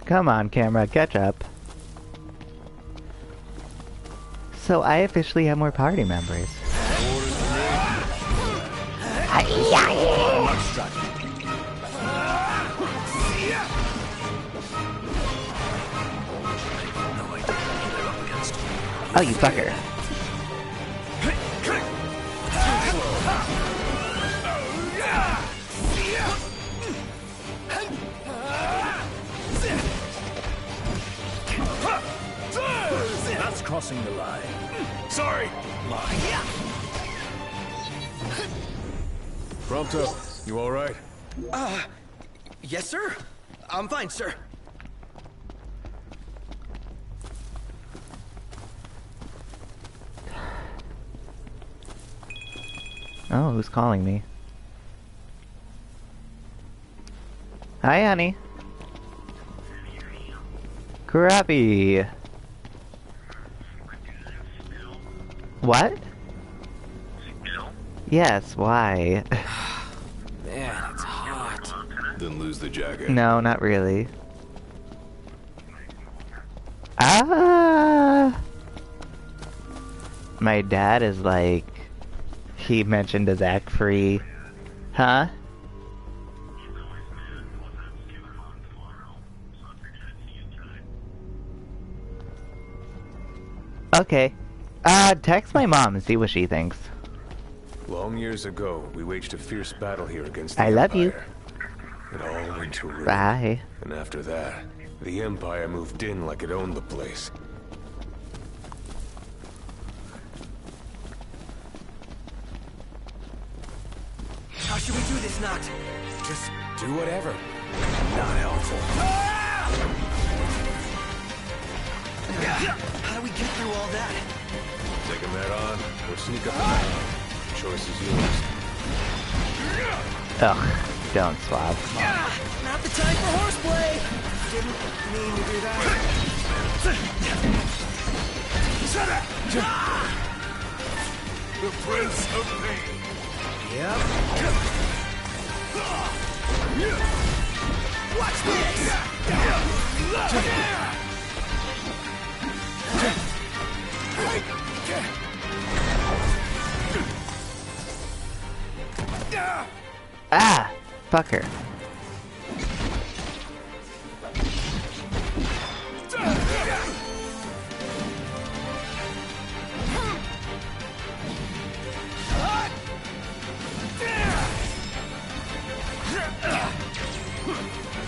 Speaker 1: Come on, camera, catch up. So I officially have more party members. Oh, you fucker.
Speaker 3: That's crossing the line. Sorry.
Speaker 14: Prompt up. You all right?
Speaker 10: Yes, sir. I'm fine, sir.
Speaker 1: Oh, who's calling me? Hi, honey. Crappy. What? Yes, why?
Speaker 9: Man, it's hot.
Speaker 2: Then lose the jacket.
Speaker 1: No, not really. Ah! My dad is like... He mentioned a Zach free. Huh? Okay. Text my mom and see what she thinks.
Speaker 14: Long years ago, we waged a fierce battle here against the
Speaker 1: I love you.
Speaker 14: Empire. It all went to ruin.
Speaker 1: Bye.
Speaker 14: And after that, the Empire moved in like it owned the place.
Speaker 10: How should we do this, Noct?
Speaker 9: Just do whatever. Not helpful.
Speaker 10: How do we get through all that?
Speaker 14: Take him head on, or sneak up and down. Choice is yours.
Speaker 1: Ugh, don't swap.
Speaker 10: Not the time for horseplay! Didn't mean to do that.
Speaker 6: Shut up! The Prince of Pain.
Speaker 10: Yep. Watch this!
Speaker 1: Ah! Fucker.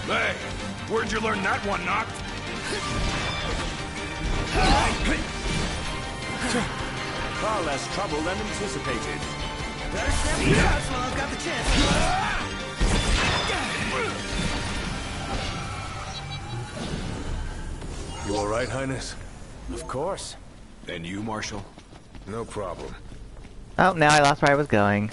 Speaker 6: Hey, where'd you learn that one, Noct?
Speaker 3: Far less trouble than anticipated.
Speaker 10: Better step it out while I've got the chance.
Speaker 14: You all right, Highness?
Speaker 9: Of course.
Speaker 2: And you, Marshal?
Speaker 14: No problem.
Speaker 1: Oh, now I lost where I was going.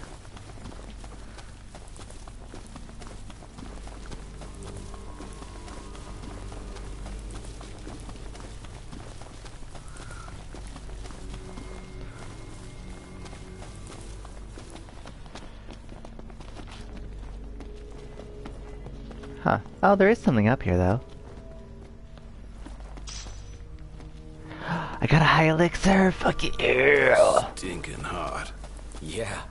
Speaker 1: Huh. Oh, there is something up here, though. I got a high elixir! Fuck yeah!
Speaker 2: Stinking hot.
Speaker 9: Yeah.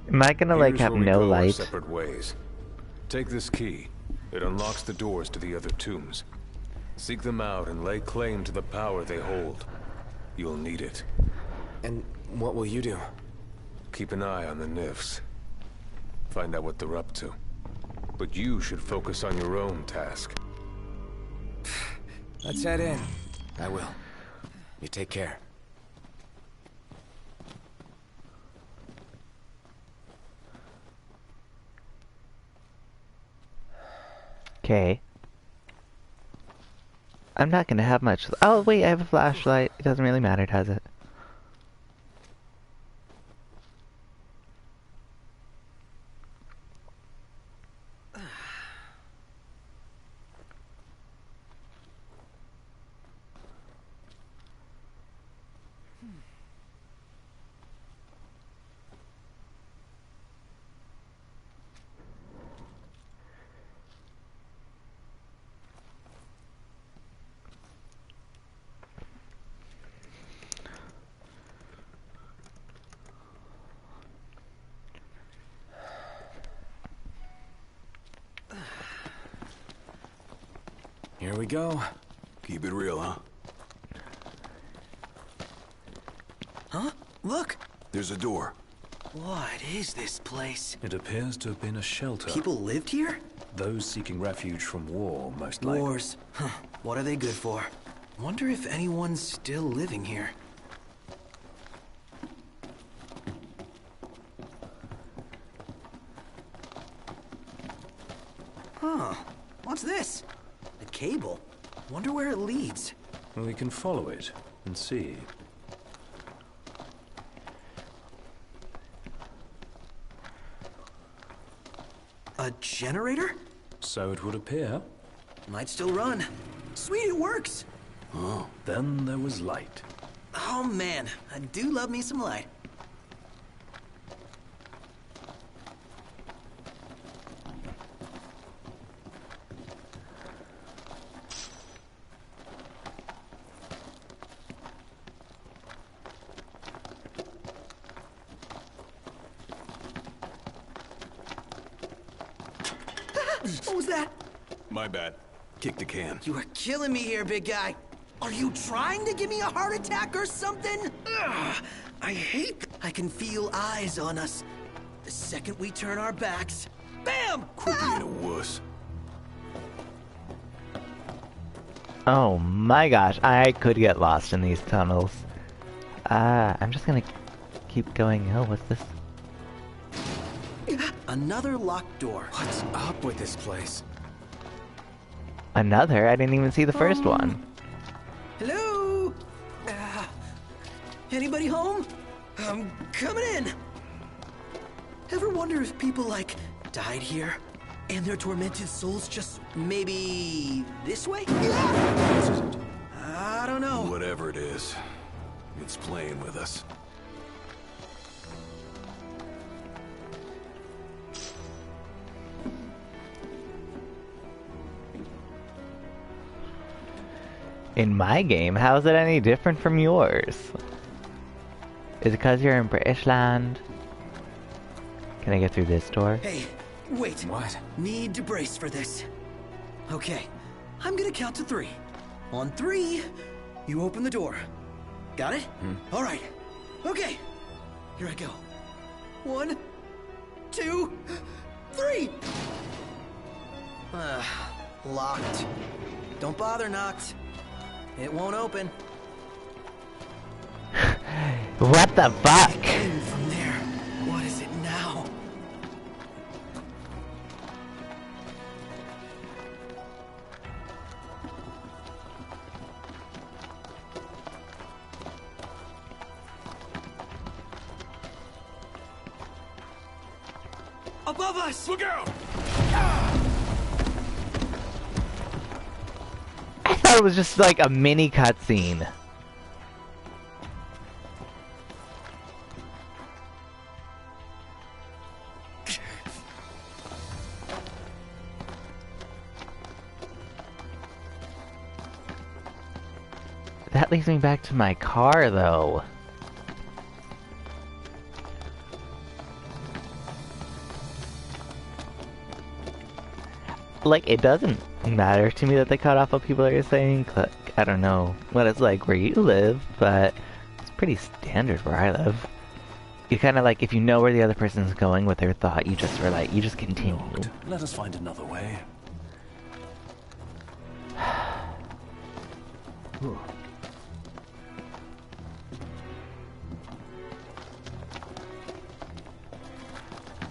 Speaker 1: Am I gonna, like,
Speaker 14: Here's
Speaker 1: have
Speaker 14: where we
Speaker 1: no
Speaker 14: go our
Speaker 1: light?
Speaker 14: separate ways. Take this key. It unlocks the doors to the other tombs. Seek them out and lay claim to the power they hold. You'll need it.
Speaker 9: And what will you do?
Speaker 14: Keep an eye on the Nifs. Find out what they're up to. But you should focus on your own task.
Speaker 9: Let's head in. I will. You take care.
Speaker 1: Okay. I'm not gonna have much. Oh, wait, I have a flashlight. It doesn't really matter, does it?
Speaker 9: Here we go.
Speaker 2: Keep it real, huh?
Speaker 10: Huh? Look!
Speaker 2: There's a door.
Speaker 10: What is this place?
Speaker 3: It appears to have been a shelter.
Speaker 10: People lived here?
Speaker 3: Those seeking refuge from war, most likely.
Speaker 10: Wars. Huh. What are they good for? Wonder if anyone's still living here. Huh. What's this? A cable. Wonder where it leads.
Speaker 3: We can follow it and see.
Speaker 10: A generator?
Speaker 3: So it would appear.
Speaker 10: Might still run. Sweet, it works!
Speaker 3: Oh. Then there was light.
Speaker 10: Oh man, I do love me some light. What was that?
Speaker 2: My bad. Kick the can.
Speaker 10: You are killing me here, big guy. Are you trying to give me a heart attack or something? Ugh, I hate... I can feel eyes on us. The second we turn our backs, bam!
Speaker 2: Quit being a wuss.
Speaker 1: Oh my gosh, I could get lost in these tunnels. I'm just gonna keep going. Oh, what's this?
Speaker 10: Another locked door.
Speaker 9: What's up with this place?
Speaker 1: Another? I didn't even see the first one.
Speaker 10: Hello? Anybody home? I'm coming in. Ever wonder if people, like, died here? And their tormented souls just maybe this way? I don't know.
Speaker 2: Whatever it is, it's playing with us.
Speaker 1: In my game, how is it any different from yours? Is it because you're in British land? Can I get through this door?
Speaker 10: Hey, wait.
Speaker 9: What?
Speaker 10: Need to brace for this. Okay, I'm gonna count to 3. On 3, you open the door. Got it? All right. Okay, here I go. 1, 2, 3! Locked. Don't bother, Noct. It won't open.
Speaker 1: What the fuck?
Speaker 10: In from there. What is it now? Above us!
Speaker 6: Look out!
Speaker 1: I thought it was just like a mini cutscene. That leads me back to my car, though. Like, it doesn't matter to me that they cut off what people are saying. Like, I don't know what it's like where you live, but it's pretty standard where I live. You kind of like, if you know where the other person's going with their thought, you just relate, you just continue.
Speaker 3: Lord, let us find another way.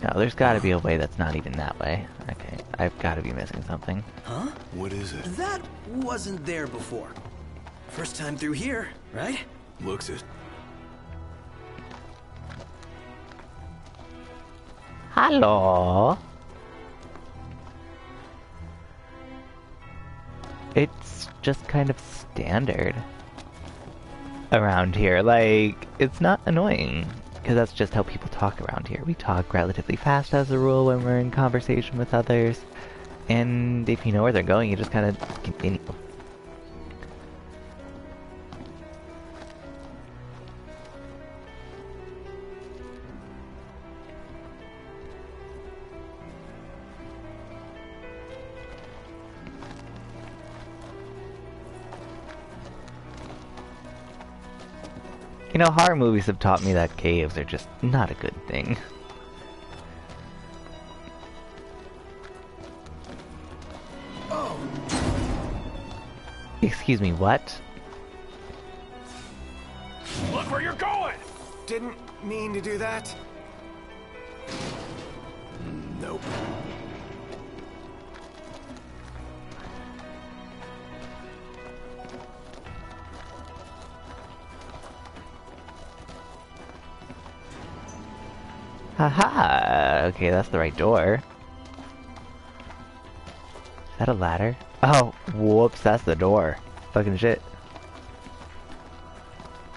Speaker 1: No, there's gotta be a way that's not even that way. Okay, I've gotta be missing something.
Speaker 10: Huh?
Speaker 2: What is it?
Speaker 10: That wasn't there before. First time through here, right?
Speaker 2: Looks it.
Speaker 1: Hello? It's just kind of standard around here. Like, it's not annoying, because that's just how people talk around here. We talk relatively fast as a rule when we're in conversation with others, and if you know where they're going, you just kind of continue. You know, horror movies have taught me that caves are just not a good thing.
Speaker 10: Oh.
Speaker 1: Excuse me, what?
Speaker 6: Look where you're going!
Speaker 9: Didn't mean to do that.
Speaker 2: Nope.
Speaker 1: Haha! Okay, that's the right door. Is that a ladder? Oh, whoops, that's the door. Fucking shit.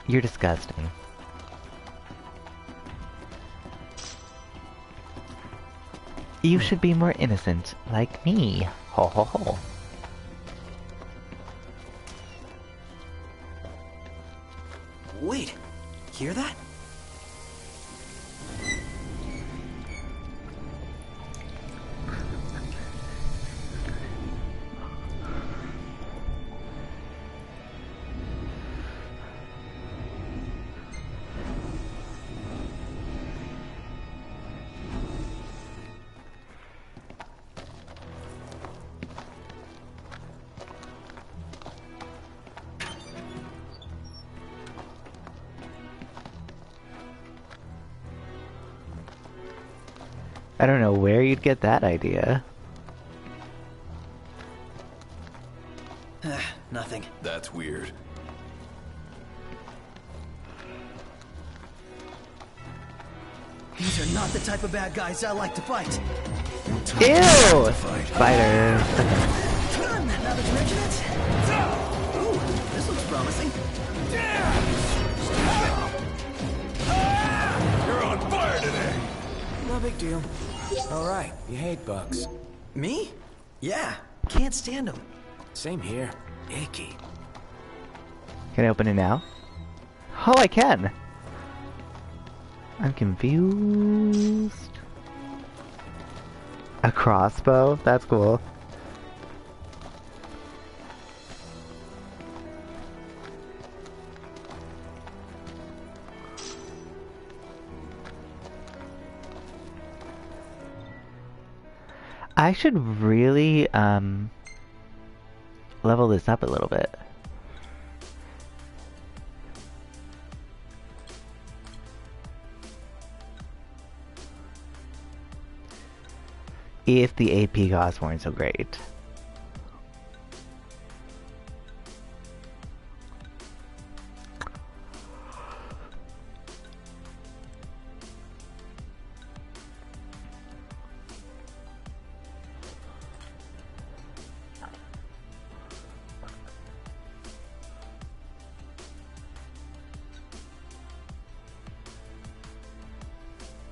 Speaker 1: You're disgusting. You should be more innocent, like me. Ho ho ho.
Speaker 10: Wait, hear that?
Speaker 1: I don't know where you'd get that idea.
Speaker 10: Nothing.
Speaker 2: That's weird.
Speaker 10: These are not the type of bad guys I like to fight.
Speaker 1: Ew! Spiders.
Speaker 10: Come, now that you mention it. Ooh, this looks promising.
Speaker 6: You're on fire today!
Speaker 9: No big deal. All right, you hate bugs.
Speaker 10: Me? Yeah, can't stand them.
Speaker 9: Same here. Icky.
Speaker 1: Can I open it now? Oh, I can! I'm confused. A crossbow? That's cool. I should really, level this up a little bit. If the AP costs weren't so great.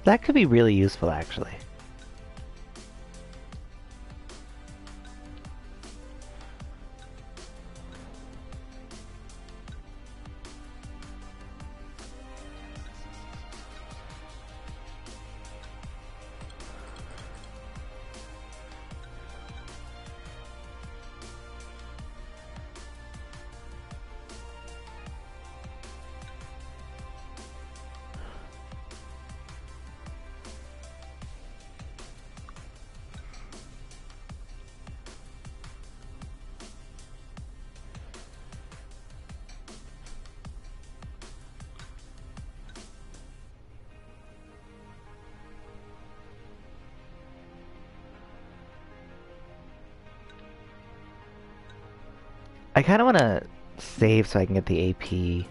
Speaker 1: That could be really useful, actually. I kind of want to save so I can get the AP.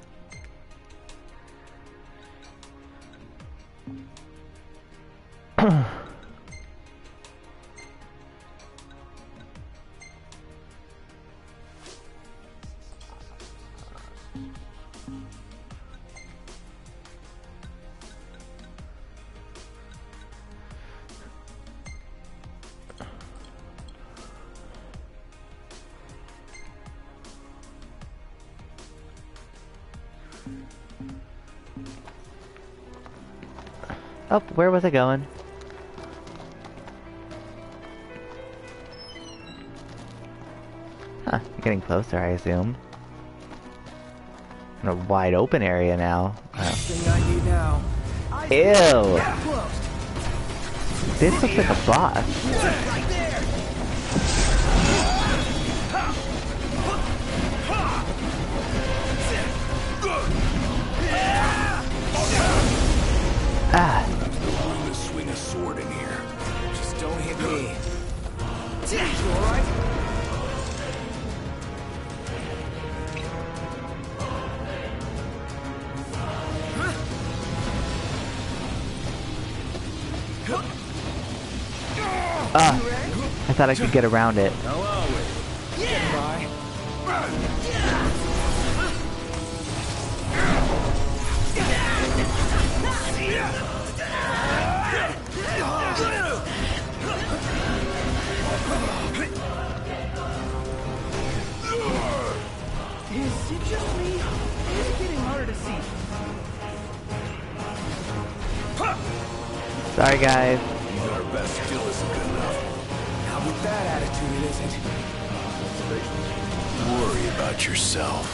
Speaker 1: Oh, where was I going? Huh, getting closer, I assume. In a wide open area now.
Speaker 10: Thing I need now.
Speaker 1: Ew! This looks like a boss.
Speaker 10: Right there.
Speaker 1: Ah!
Speaker 2: I'm gonna swing a sword in here.
Speaker 9: Just don't hit me. You alright?
Speaker 1: Ah! I thought I could get around it.
Speaker 9: How are we? Get by.
Speaker 10: Is it just me? Or is it getting harder to see?
Speaker 1: Sorry, guys.
Speaker 2: Even our best still isn't good enough.
Speaker 9: Not with that attitude, it isn't.
Speaker 2: Worry about yourself.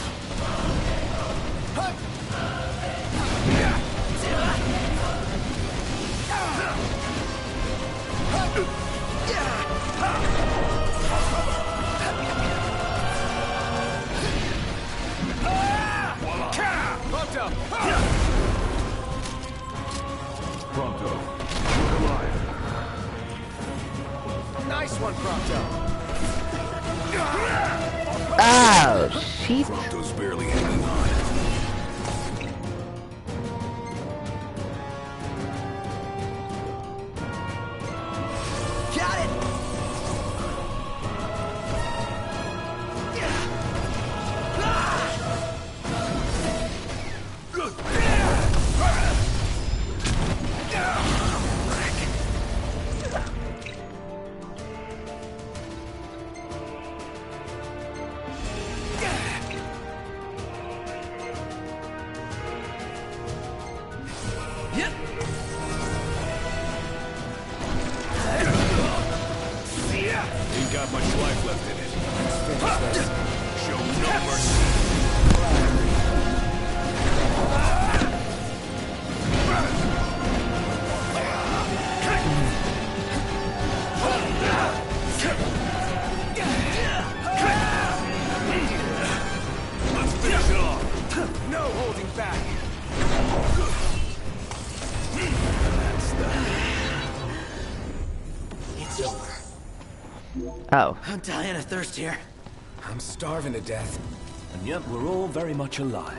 Speaker 3: Pronto. Look alive.
Speaker 9: Nice one, Prompto.
Speaker 1: Oh, shit.
Speaker 2: Prompto's barely hanging on.
Speaker 10: Got it!
Speaker 2: Ain't got much life left in it. Show no mercy. Let's finish it off.
Speaker 9: No holding back.
Speaker 10: It's over.
Speaker 1: Oh.
Speaker 10: I'm dying of thirst here.
Speaker 9: I'm starving to death.
Speaker 3: And yet we're all very much alive.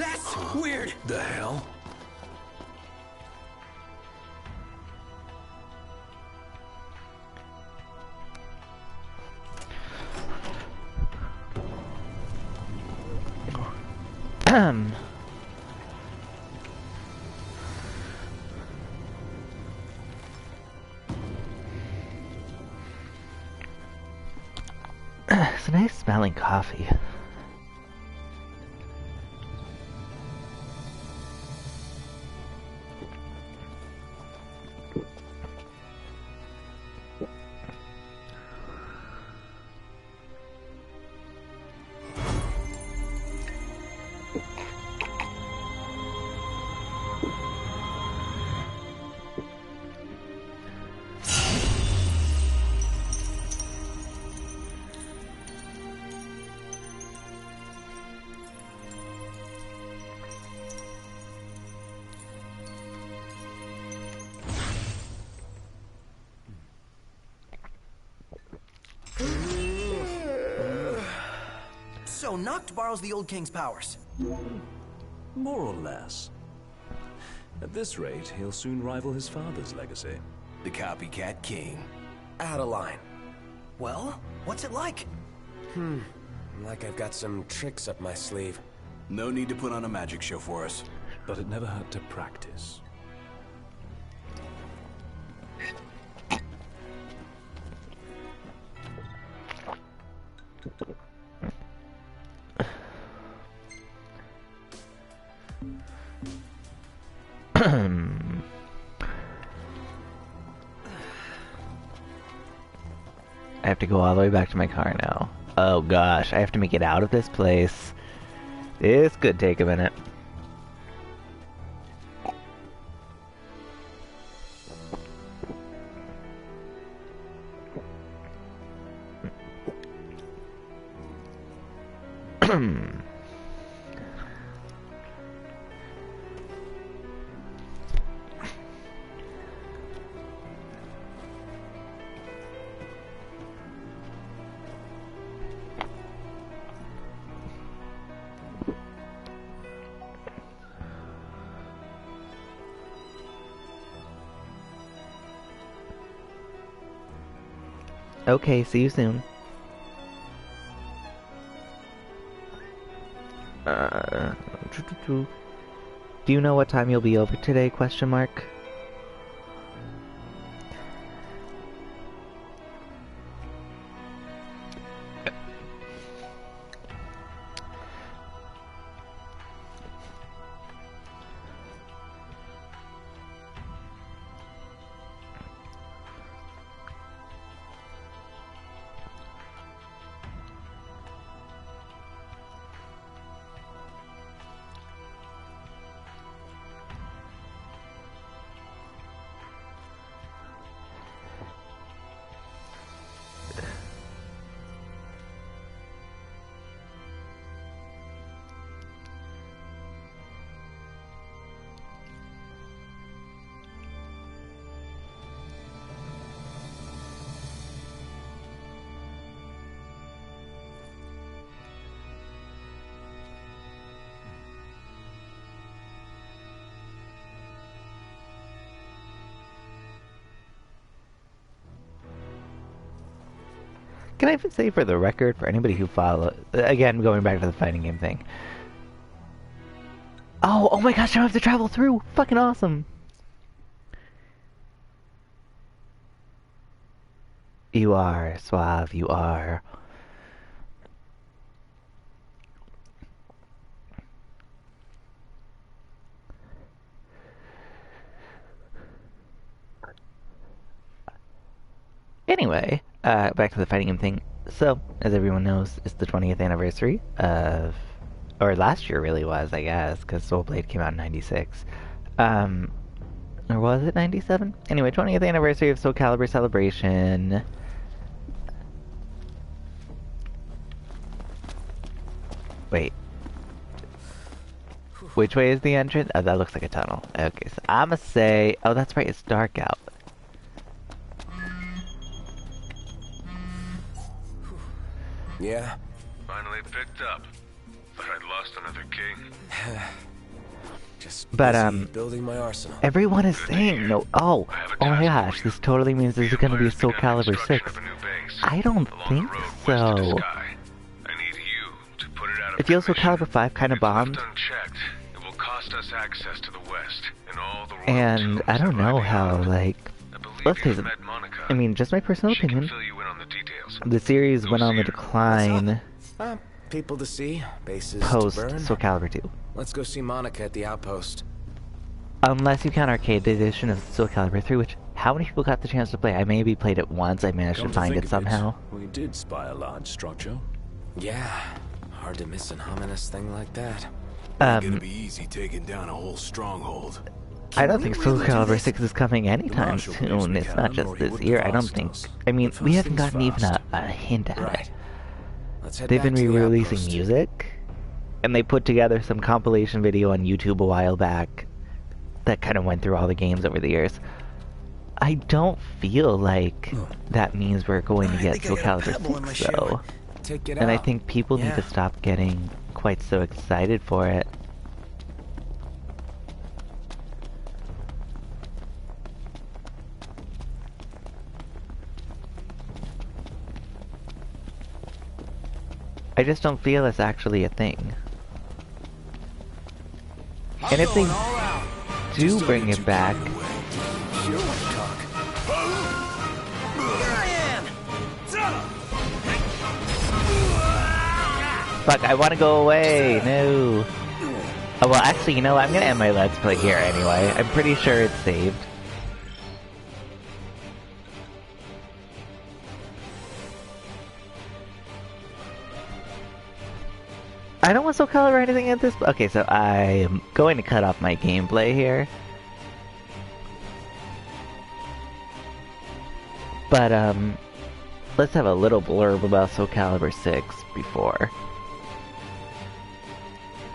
Speaker 10: That's weird.
Speaker 3: The hell?
Speaker 1: It's a nice smelling coffee.
Speaker 10: So Noct borrows the old king's powers.
Speaker 3: More or less. At this rate, he'll soon rival his father's legacy.
Speaker 2: The copycat king.
Speaker 9: Adeline.
Speaker 10: Well, what's it like?
Speaker 9: Like I've got some tricks up my sleeve.
Speaker 2: No need to put on a magic show for us.
Speaker 3: But it never hurt to practice.
Speaker 1: I have to go all the way back to my car now. Oh gosh, I have to make it out of this place. This could take a minute. Okay, see you soon. Do you know what time you'll be over today? Question mark. Can I even say for the record, for anybody who follow, again, going back to the fighting game thing. Oh my gosh, I don't have to travel through! Fucking awesome! You are, Suave, you are. Anyway, back to the fighting game thing. So, as everyone knows, it's the 20th anniversary of... Or last year really was, I guess, because Soul Blade came out in 96. Or was it 97? Anyway, 20th anniversary of Soul Calibur Celebration. Wait. Which way is the entrance? Oh, that looks like a tunnel. Okay, so I'ma say... Oh, that's right, it's dark out.
Speaker 9: Yeah?
Speaker 6: Finally picked up. But I'd lost another king?
Speaker 9: Just
Speaker 1: But,
Speaker 9: busy building my arsenal.
Speaker 1: everyone is saying no. Oh my gosh, this totally means there's gonna be a Soul Calibur 6. I don't think so. It feels Soul Calibur 5 kind of bombed.
Speaker 6: It will cost us access to the west and all the
Speaker 1: And I don't know how, like, let's face it, I mean, just my personal opinion, the series went on the decline
Speaker 9: People to see, bases
Speaker 1: post
Speaker 9: to burn.
Speaker 1: Soul Calibur 2.
Speaker 9: Let's go see Monica at the outpost.
Speaker 1: Unless you count Arcade Edition of Soul Calibur 3, which, how many people got the chance to play? I maybe played it once, I managed to find it somehow.
Speaker 3: We did spy a large structure.
Speaker 9: Yeah, hard to miss an ominous thing like that.
Speaker 2: It's gonna be easy taking down a whole stronghold.
Speaker 1: I don't think Soul Calibur 6 is coming anytime soon. It's not just this year. I don't think. I mean, we haven't gotten even a hint at it. They've been re-releasing music, and they put together some compilation video on YouTube a while back that kind of went through all the games over the years. I don't feel like that means we're going to get Soul Calibur 6, though. And I think people need to stop getting quite so excited for it. I just don't feel it's actually a thing. And if they do bring it back, fuck, I want to go away. No. Oh, well, actually, you know what? I'm gonna end my Let's Play here anyway. I'm pretty sure it's saved. I don't want Soul Calibur or anything at this. Okay, so I am going to cut off my gameplay here. But, let's have a little blurb about Soul Calibur 6 before.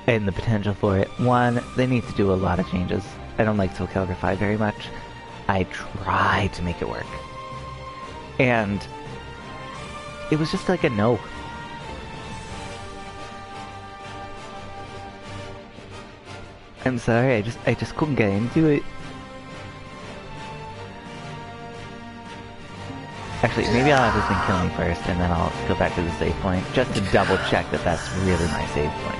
Speaker 1: And the potential for it. One, they need to do a lot of changes. I don't like Soul Calibur 5 very much. I tried to make it work. And it was just like a no. I'm sorry, I just couldn't get into it. Actually, maybe I'll have this thing kill me first, and then I'll go back to the save point, just to double check that that's really my save point.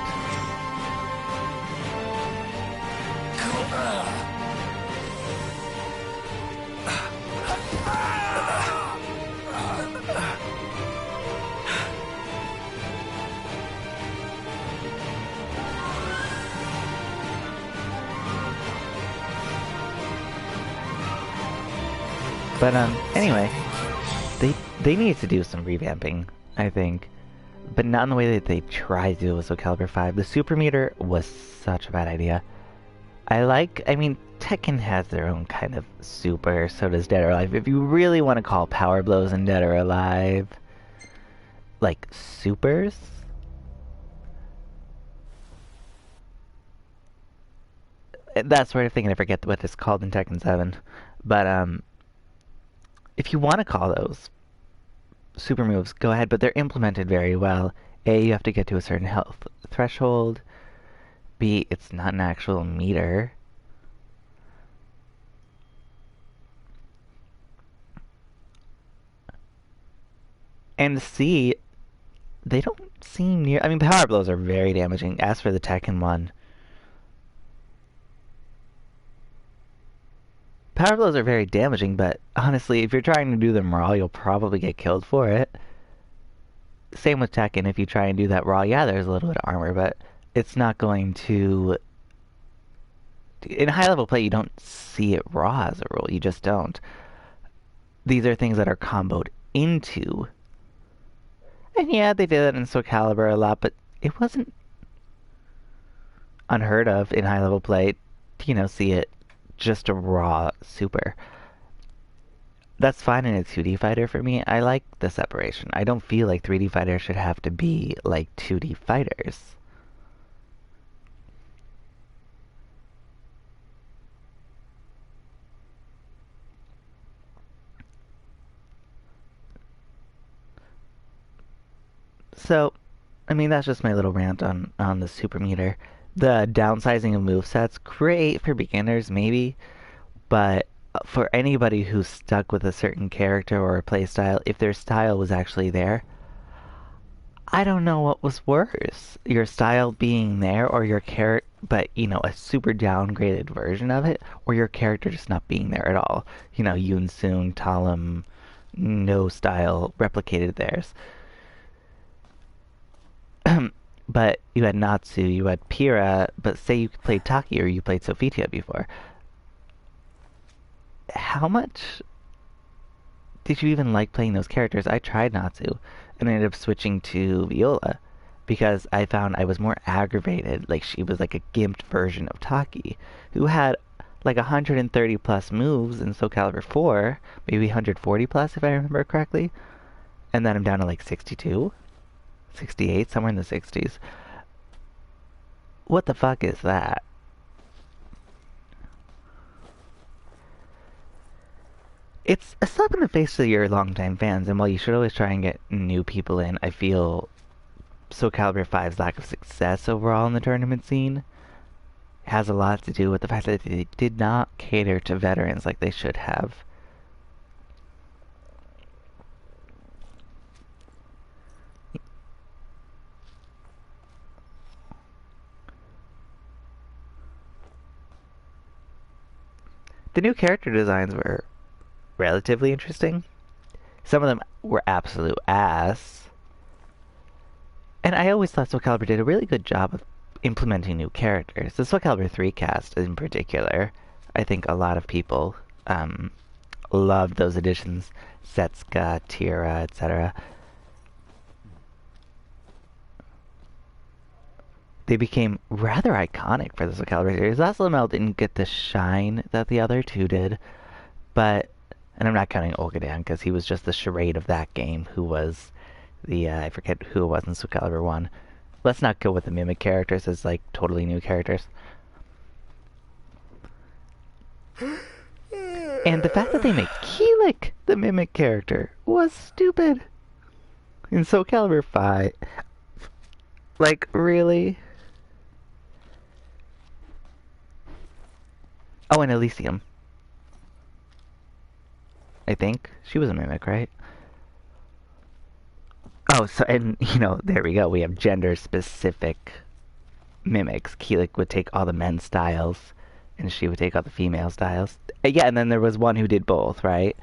Speaker 1: But, anyway, they need to do some revamping, I think. But not in the way that they tried to do with Soul Calibur 5. The Super Meter was such a bad idea. I mean, Tekken has their own kind of super, so does Dead or Alive. If you really want to call Power Blows in Dead or Alive, like, supers? That sort of thing, and I forget what it's called in Tekken 7. But, if you want to call those super moves, go ahead, but they're implemented very well. A, you have to get to a certain health threshold. B, it's not an actual meter. And C, they don't seem near... I mean, power blows are very damaging. As for the Tekken one, power blows are very damaging, but honestly, if you're trying to do them raw, you'll probably get killed for it. Same with Tekken, if you try and do that raw, yeah, there's a little bit of armor, but it's not going to... In high-level play, you don't see it raw as a rule, you just don't. These are things that are comboed into. And yeah, they did that in Soul Calibur a lot, but it wasn't unheard of in high-level play to, you know, see it just a raw super. That's fine in a 2D fighter for me. I like the separation. I don't feel like 3D fighters should have to be like 2D fighters. So, I mean, that's just my little rant on the super meter. The downsizing of movesets, great for beginners, maybe, but for anybody who's stuck with a certain character or a playstyle, if their style was actually there, I don't know what was worse. Your style being there, or your character, but, you know, a super downgraded version of it, or your character just not being there at all. You know, Yoon Soon, Talim, no style replicated theirs. But you had Natsu, you had Pyrrha, but say you played Taki or you played Sophitia before. How much did you even like playing those characters? I tried Natsu and ended up switching to Viola because I found I was more aggravated. Like, she was like a gimped version of Taki, who had like 130 plus moves in Soul Calibur 4, maybe 140 plus if I remember correctly, and then I'm down to like 62, 68, somewhere in the 60s. What the fuck is that? It's a slap in the face to your longtime fans, and while you should always try and get new people in, I feel Soul Calibur 5's lack of success overall in the tournament scene has a lot to do with the fact that they did not cater to veterans like they should have. The new character designs were relatively interesting. Some of them were absolute ass. And I always thought Soul Calibur did a really good job of implementing new characters. The Soul Calibur 3 cast in particular, I think a lot of people loved those additions. Setsuka, Tira, etc. They became rather iconic for the Soul Calibur series. Zasalamel didn't get the shine that the other two did, but, and I'm not counting Olgadan because he was just the charade of that game, who was the, I forget who it was in Soul Calibur 1. Let's not go with the Mimic characters as, like, totally new characters. And the fact that they made Keelik the Mimic character was stupid. In Soul Calibur 5. Like, really? Oh, and Elysium. I think. She was a Mimic, right? Oh, so, and, you know, there we go. We have gender-specific Mimics. Keelik would take all the men's styles, and she would take all the female styles. Yeah, and then there was one who did both, right?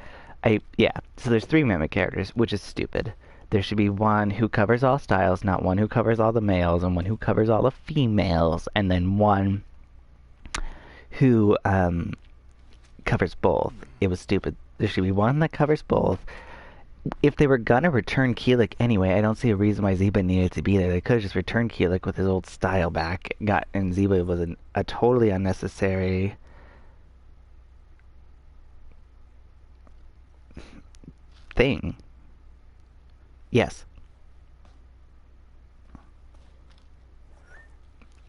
Speaker 1: Yeah, so there's 3 Mimic characters, which is stupid. There should be one who covers all styles, not one who covers all the males, and one who covers all the females, and then one who covers both. It was stupid. There should be one that covers both. If they were gonna return Keelik anyway, I don't see a reason why Zeba needed to be there. They could have just returned Keelik with his old style back. And Zeba was a totally unnecessary thing. Yes.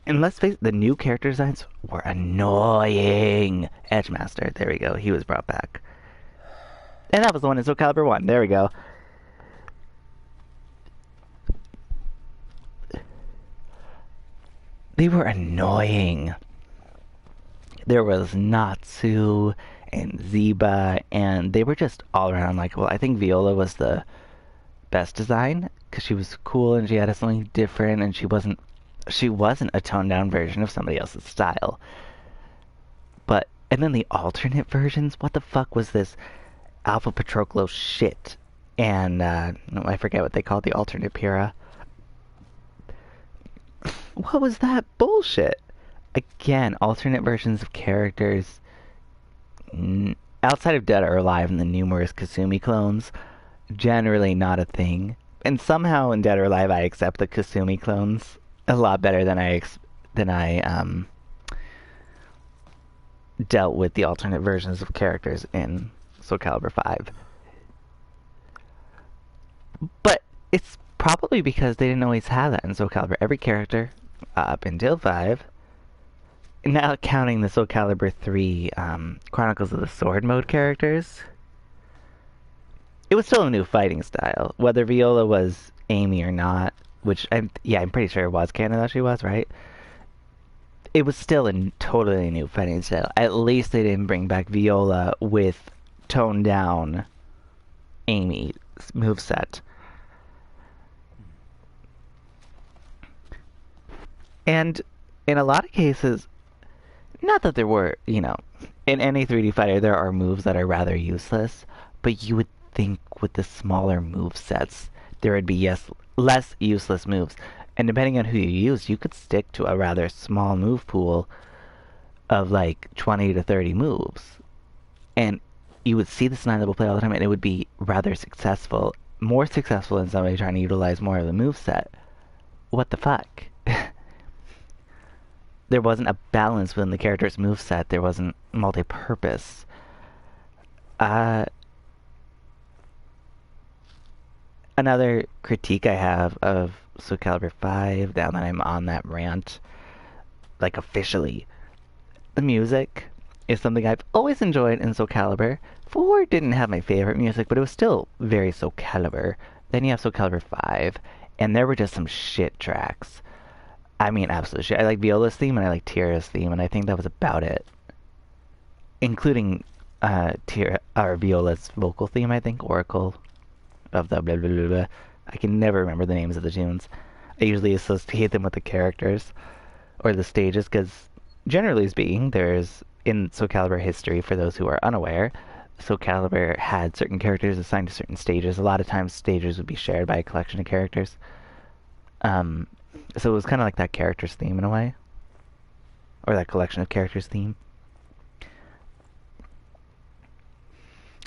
Speaker 1: And let's face it, the new character designs were annoying. Edgemaster, there we go. He was brought back. And that was the one in Soul Calibur 1. There we go. They were annoying. There was Natsu and Zeba, and they were just all around likable. I think Viola was the best design because she was cool and she had something different, and she wasn't a toned down version of somebody else's style. But, and then the alternate versions, what the fuck was this Alpha Patroclo shit? And I forget what they called the alternate Pyrrha. What was that bullshit? Again, alternate versions of characters outside of Dead or Alive and the numerous Kasumi clones, generally not a thing. And somehow in Dead or Alive I accept the Kasumi clones a lot better than I dealt with the alternate versions of characters in Soul Calibur 5. But it's probably because they didn't always have that in Soul Calibur. Every character up until 5, now counting the Soul Calibur 3 Chronicles of the Sword mode characters, it was still a new fighting style. Whether Viola was Amy or not, which I'm pretty sure it was canon that she was, right? It was still a totally new fighting style. At least they didn't bring back Viola with toned down Amy's moveset. And in a lot of cases, not that there were, you know, in any 3D fighter there are moves that are rather useless, but you would think with the smaller move sets there would be less useless moves. And depending on who you use, you could stick to a rather small move pool of like 20 to 30 moves. And you would see this 9-level play all the time, and it would be rather successful. More successful than somebody trying to utilize more of the moveset. What the fuck? There wasn't a balance within the character's moveset. There wasn't multi-purpose. Another critique I have of Soul Calibur 5, now that I'm on that rant, like officially, the music is something I've always enjoyed in Soul Calibur. 4 didn't have my favorite music, but it was still very Soul Calibur. Then you have Soul Calibur 5, and there were just some shit tracks. I mean, absolute shit. I like Viola's theme, and I like Tiara's theme, and I think that was about it. Including Viola's vocal theme, I think, Oracle of the blah blah blah blah. I can never remember the names of the tunes. I usually associate them with the characters or the stages, because generally speaking, there's, in Soul Calibur history, for those who are unaware, Soul Calibur had certain characters assigned to certain stages. A lot of times stages would be shared by a collection of characters. So it was kind of like that character's theme in a way. Or that collection of characters theme.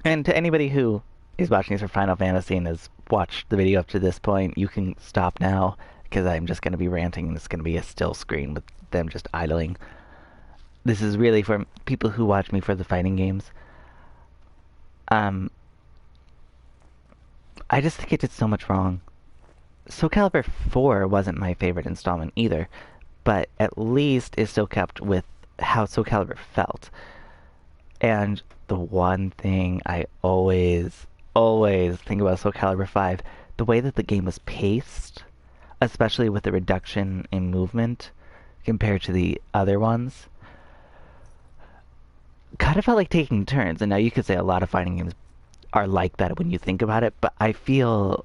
Speaker 1: And to anybody who is watching this for Final Fantasy and has watched the video up to this point, you can stop now, because I'm just going to be ranting and it's going to be a still screen with them just idling. This is really for people who watch me for the fighting games. I just think it did so much wrong. Soul Calibur 4 wasn't my favorite installment either, but at least it still kept with how Soul Calibur felt. And the one thing I always think about Soul Calibur 5, the way that the game was paced, especially with the reduction in movement compared to the other ones, kind of felt like taking turns. And now you could say a lot of fighting games are like that when you think about it, but I feel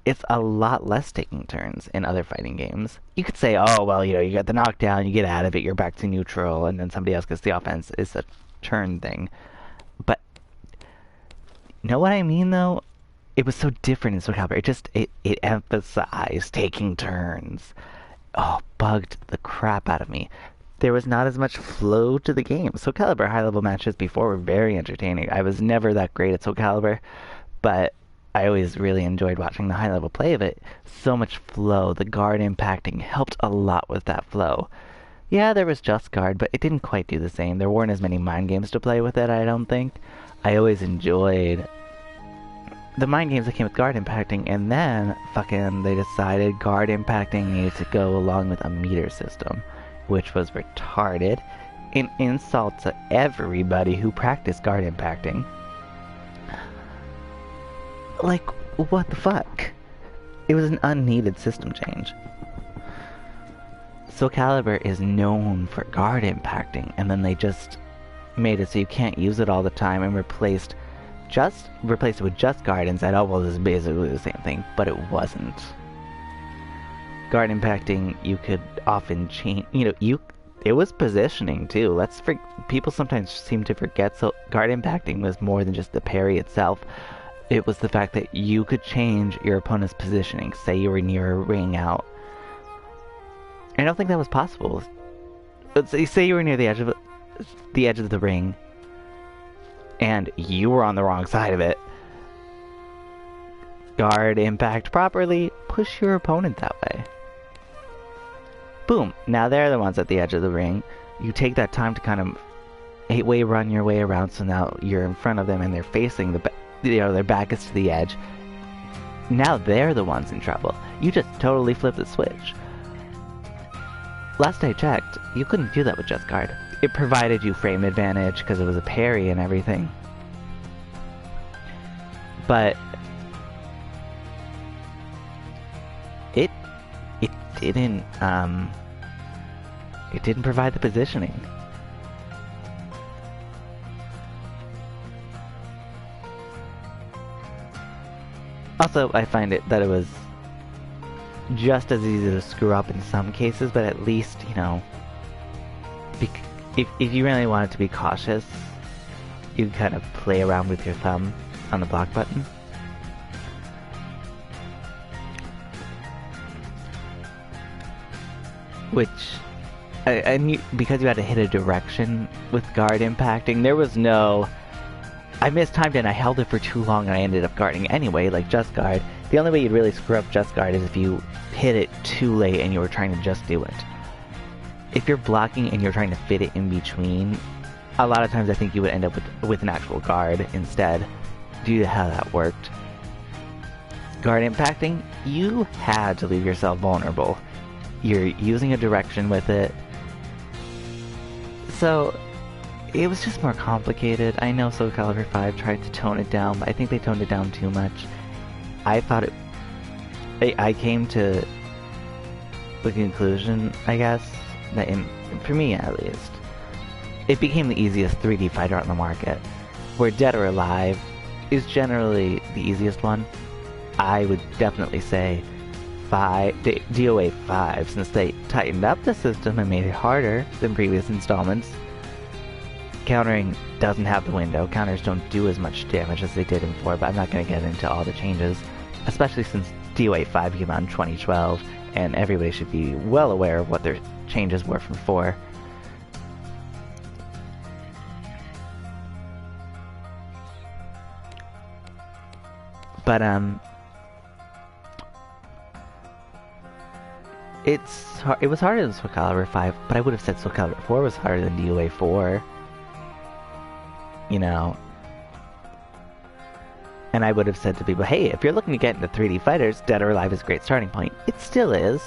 Speaker 1: it's a lot less taking turns in other fighting games. You could say, oh, well, you know, you get the knockdown, you get out of it, you're back to neutral, and then somebody else gets the offense. It's a turn thing. But, you know what I mean, though? It was so different in Soul Calibur. It emphasized taking turns. Oh, bugged the crap out of me. There was not as much flow to the game. Soul Calibur high-level matches before were very entertaining. I was never that great at Soul Calibur, but I always really enjoyed watching the high-level play of it. So much flow. The guard impacting helped a lot with that flow. Yeah, there was Just Guard, but it didn't quite do the same. There weren't as many mind games to play with it, I don't think. I always enjoyed the mind games that came with guard impacting, and then fucking they decided guard impacting needed to go along with a meter system, which was retarded. An insult to everybody who practiced guard impacting. Like, what the fuck? It was an unneeded system change. Soul Calibur is known for guard impacting, and then they just made it so you can't use it all the time and replaced it with just guard and said, oh, well, this is basically the same thing, but it wasn't. Guard impacting, you could often change, it was positioning too. People sometimes seem to forget, so guard impacting was more than just the parry itself. It was the fact that you could change your opponent's positioning. Say you were near a ring out. I don't think that was possible. Let's say you were near the edge of the ring, and you were on the wrong side of it. Guard impact properly, push your opponent that way. Boom, now they're the ones at the edge of the ring. You take that time to kind of 8-way run your way around, so now you're in front of them and they're facing their back is to the edge. Now they're the ones in trouble. You just totally flipped the switch. Last I checked, you couldn't do that with Just Guard. It provided you frame advantage because it was a parry and everything. But it didn't provide the positioning. Also, I find that it was just as easy to screw up in some cases, but at least, you know, if you really wanted to be cautious, you could kind of play around with your thumb on the block button. Which, because you had to hit a direction with guard impacting, there was no... I mistimed it and I held it for too long and I ended up guarding anyway, like just guard. The only way you'd really screw up just guard is if you hit it too late and you were trying to just do it. If you're blocking and you're trying to fit it in between, a lot of times I think you would end up with an actual guard instead, due to how that worked. Guard impacting, you had to leave yourself vulnerable. You're using a direction with it. So, it was just more complicated. I know Soul Calibur 5 tried to tone it down, but I think they toned it down too much. I thought it... I came to the conclusion, I guess, that for me at least, it became the easiest 3D fighter on the market, where Dead or Alive is generally the easiest one. I would definitely say DOA 5, since they tightened up the system and made it harder than previous installments. Countering doesn't have the window. Counters don't do as much damage as they did in 4, but I'm not going to get into all the changes, especially since DOA 5 came out in 2012, and everybody should be well aware of what their changes were from 4. But, it was harder than Soul Calibur 5, but I would have said Soul Calibur 4 was harder than DOA 4. You know, and I would have said to people, hey, if you're looking to get into 3D fighters, Dead or Alive is a great starting point. It still is.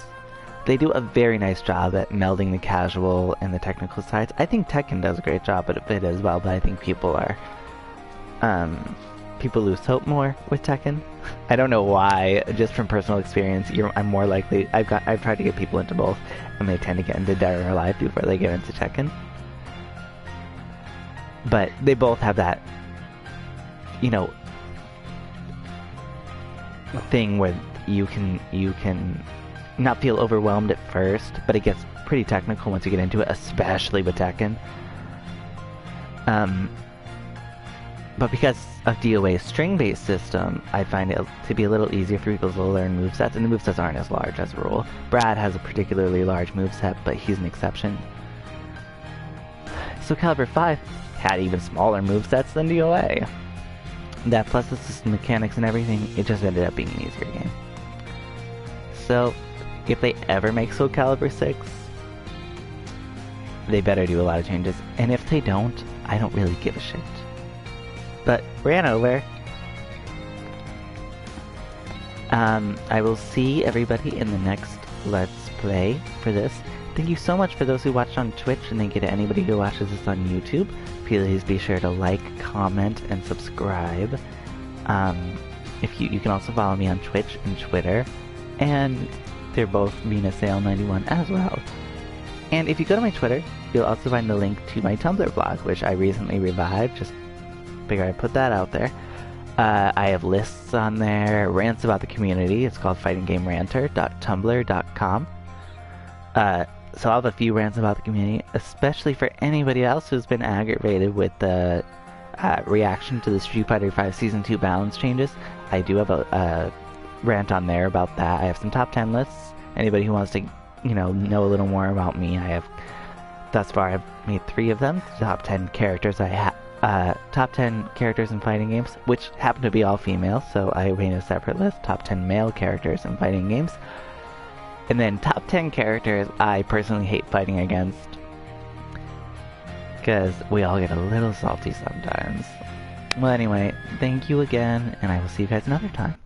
Speaker 1: They do a very nice job at melding the casual and the technical sides. I think Tekken does a great job at it as well, but I think people lose hope more with Tekken. I don't know why, just from personal experience, I'm more likely, I've tried to get people into both, and they tend to get into Dead or Alive before they get into Tekken. But they both have that, you know, thing where you can not feel overwhelmed at first, but it gets pretty technical once you get into it, especially with Tekken. But because of DOA's string-based system, I find it to be a little easier for people to learn movesets, and the movesets aren't as large as a rule. Brad has a particularly large moveset, but he's an exception. So Calibur 5 had even smaller movesets than DOA. That plus the system mechanics and everything, it just ended up being an easier game. So, if they ever make Soul Calibur 6, they better do a lot of changes. And if they don't, I don't really give a shit. But, ran over. I will see everybody in the next Let's Play for this. Thank you so much for those who watched on Twitch, and thank you to anybody who watches this on YouTube. Please be sure to like, comment, and subscribe. If you can also follow me on Twitch and Twitter, and they're both VenusSale91 as well. And if you go to my Twitter, you'll also find the link to my Tumblr blog, which I recently revived. Just figure I'd put that out there. I have lists on there, rants about the community. It's called fightinggameranter.tumblr.com. So I'll have a few rants about the community, especially for anybody else who's been aggravated with the reaction to the Street Fighter V Season 2 balance changes. I do have a rant on there about that. I have some top 10 lists. Anybody who wants to, know a little more about me, thus far I've made 3 of them. Top 10 characters top 10 characters in fighting games, which happen to be all female, so I made a separate list. Top 10 male characters in fighting games. And then top 10 characters I personally hate fighting against, because we all get a little salty sometimes. Well, anyway, thank you again, and I will see you guys another time.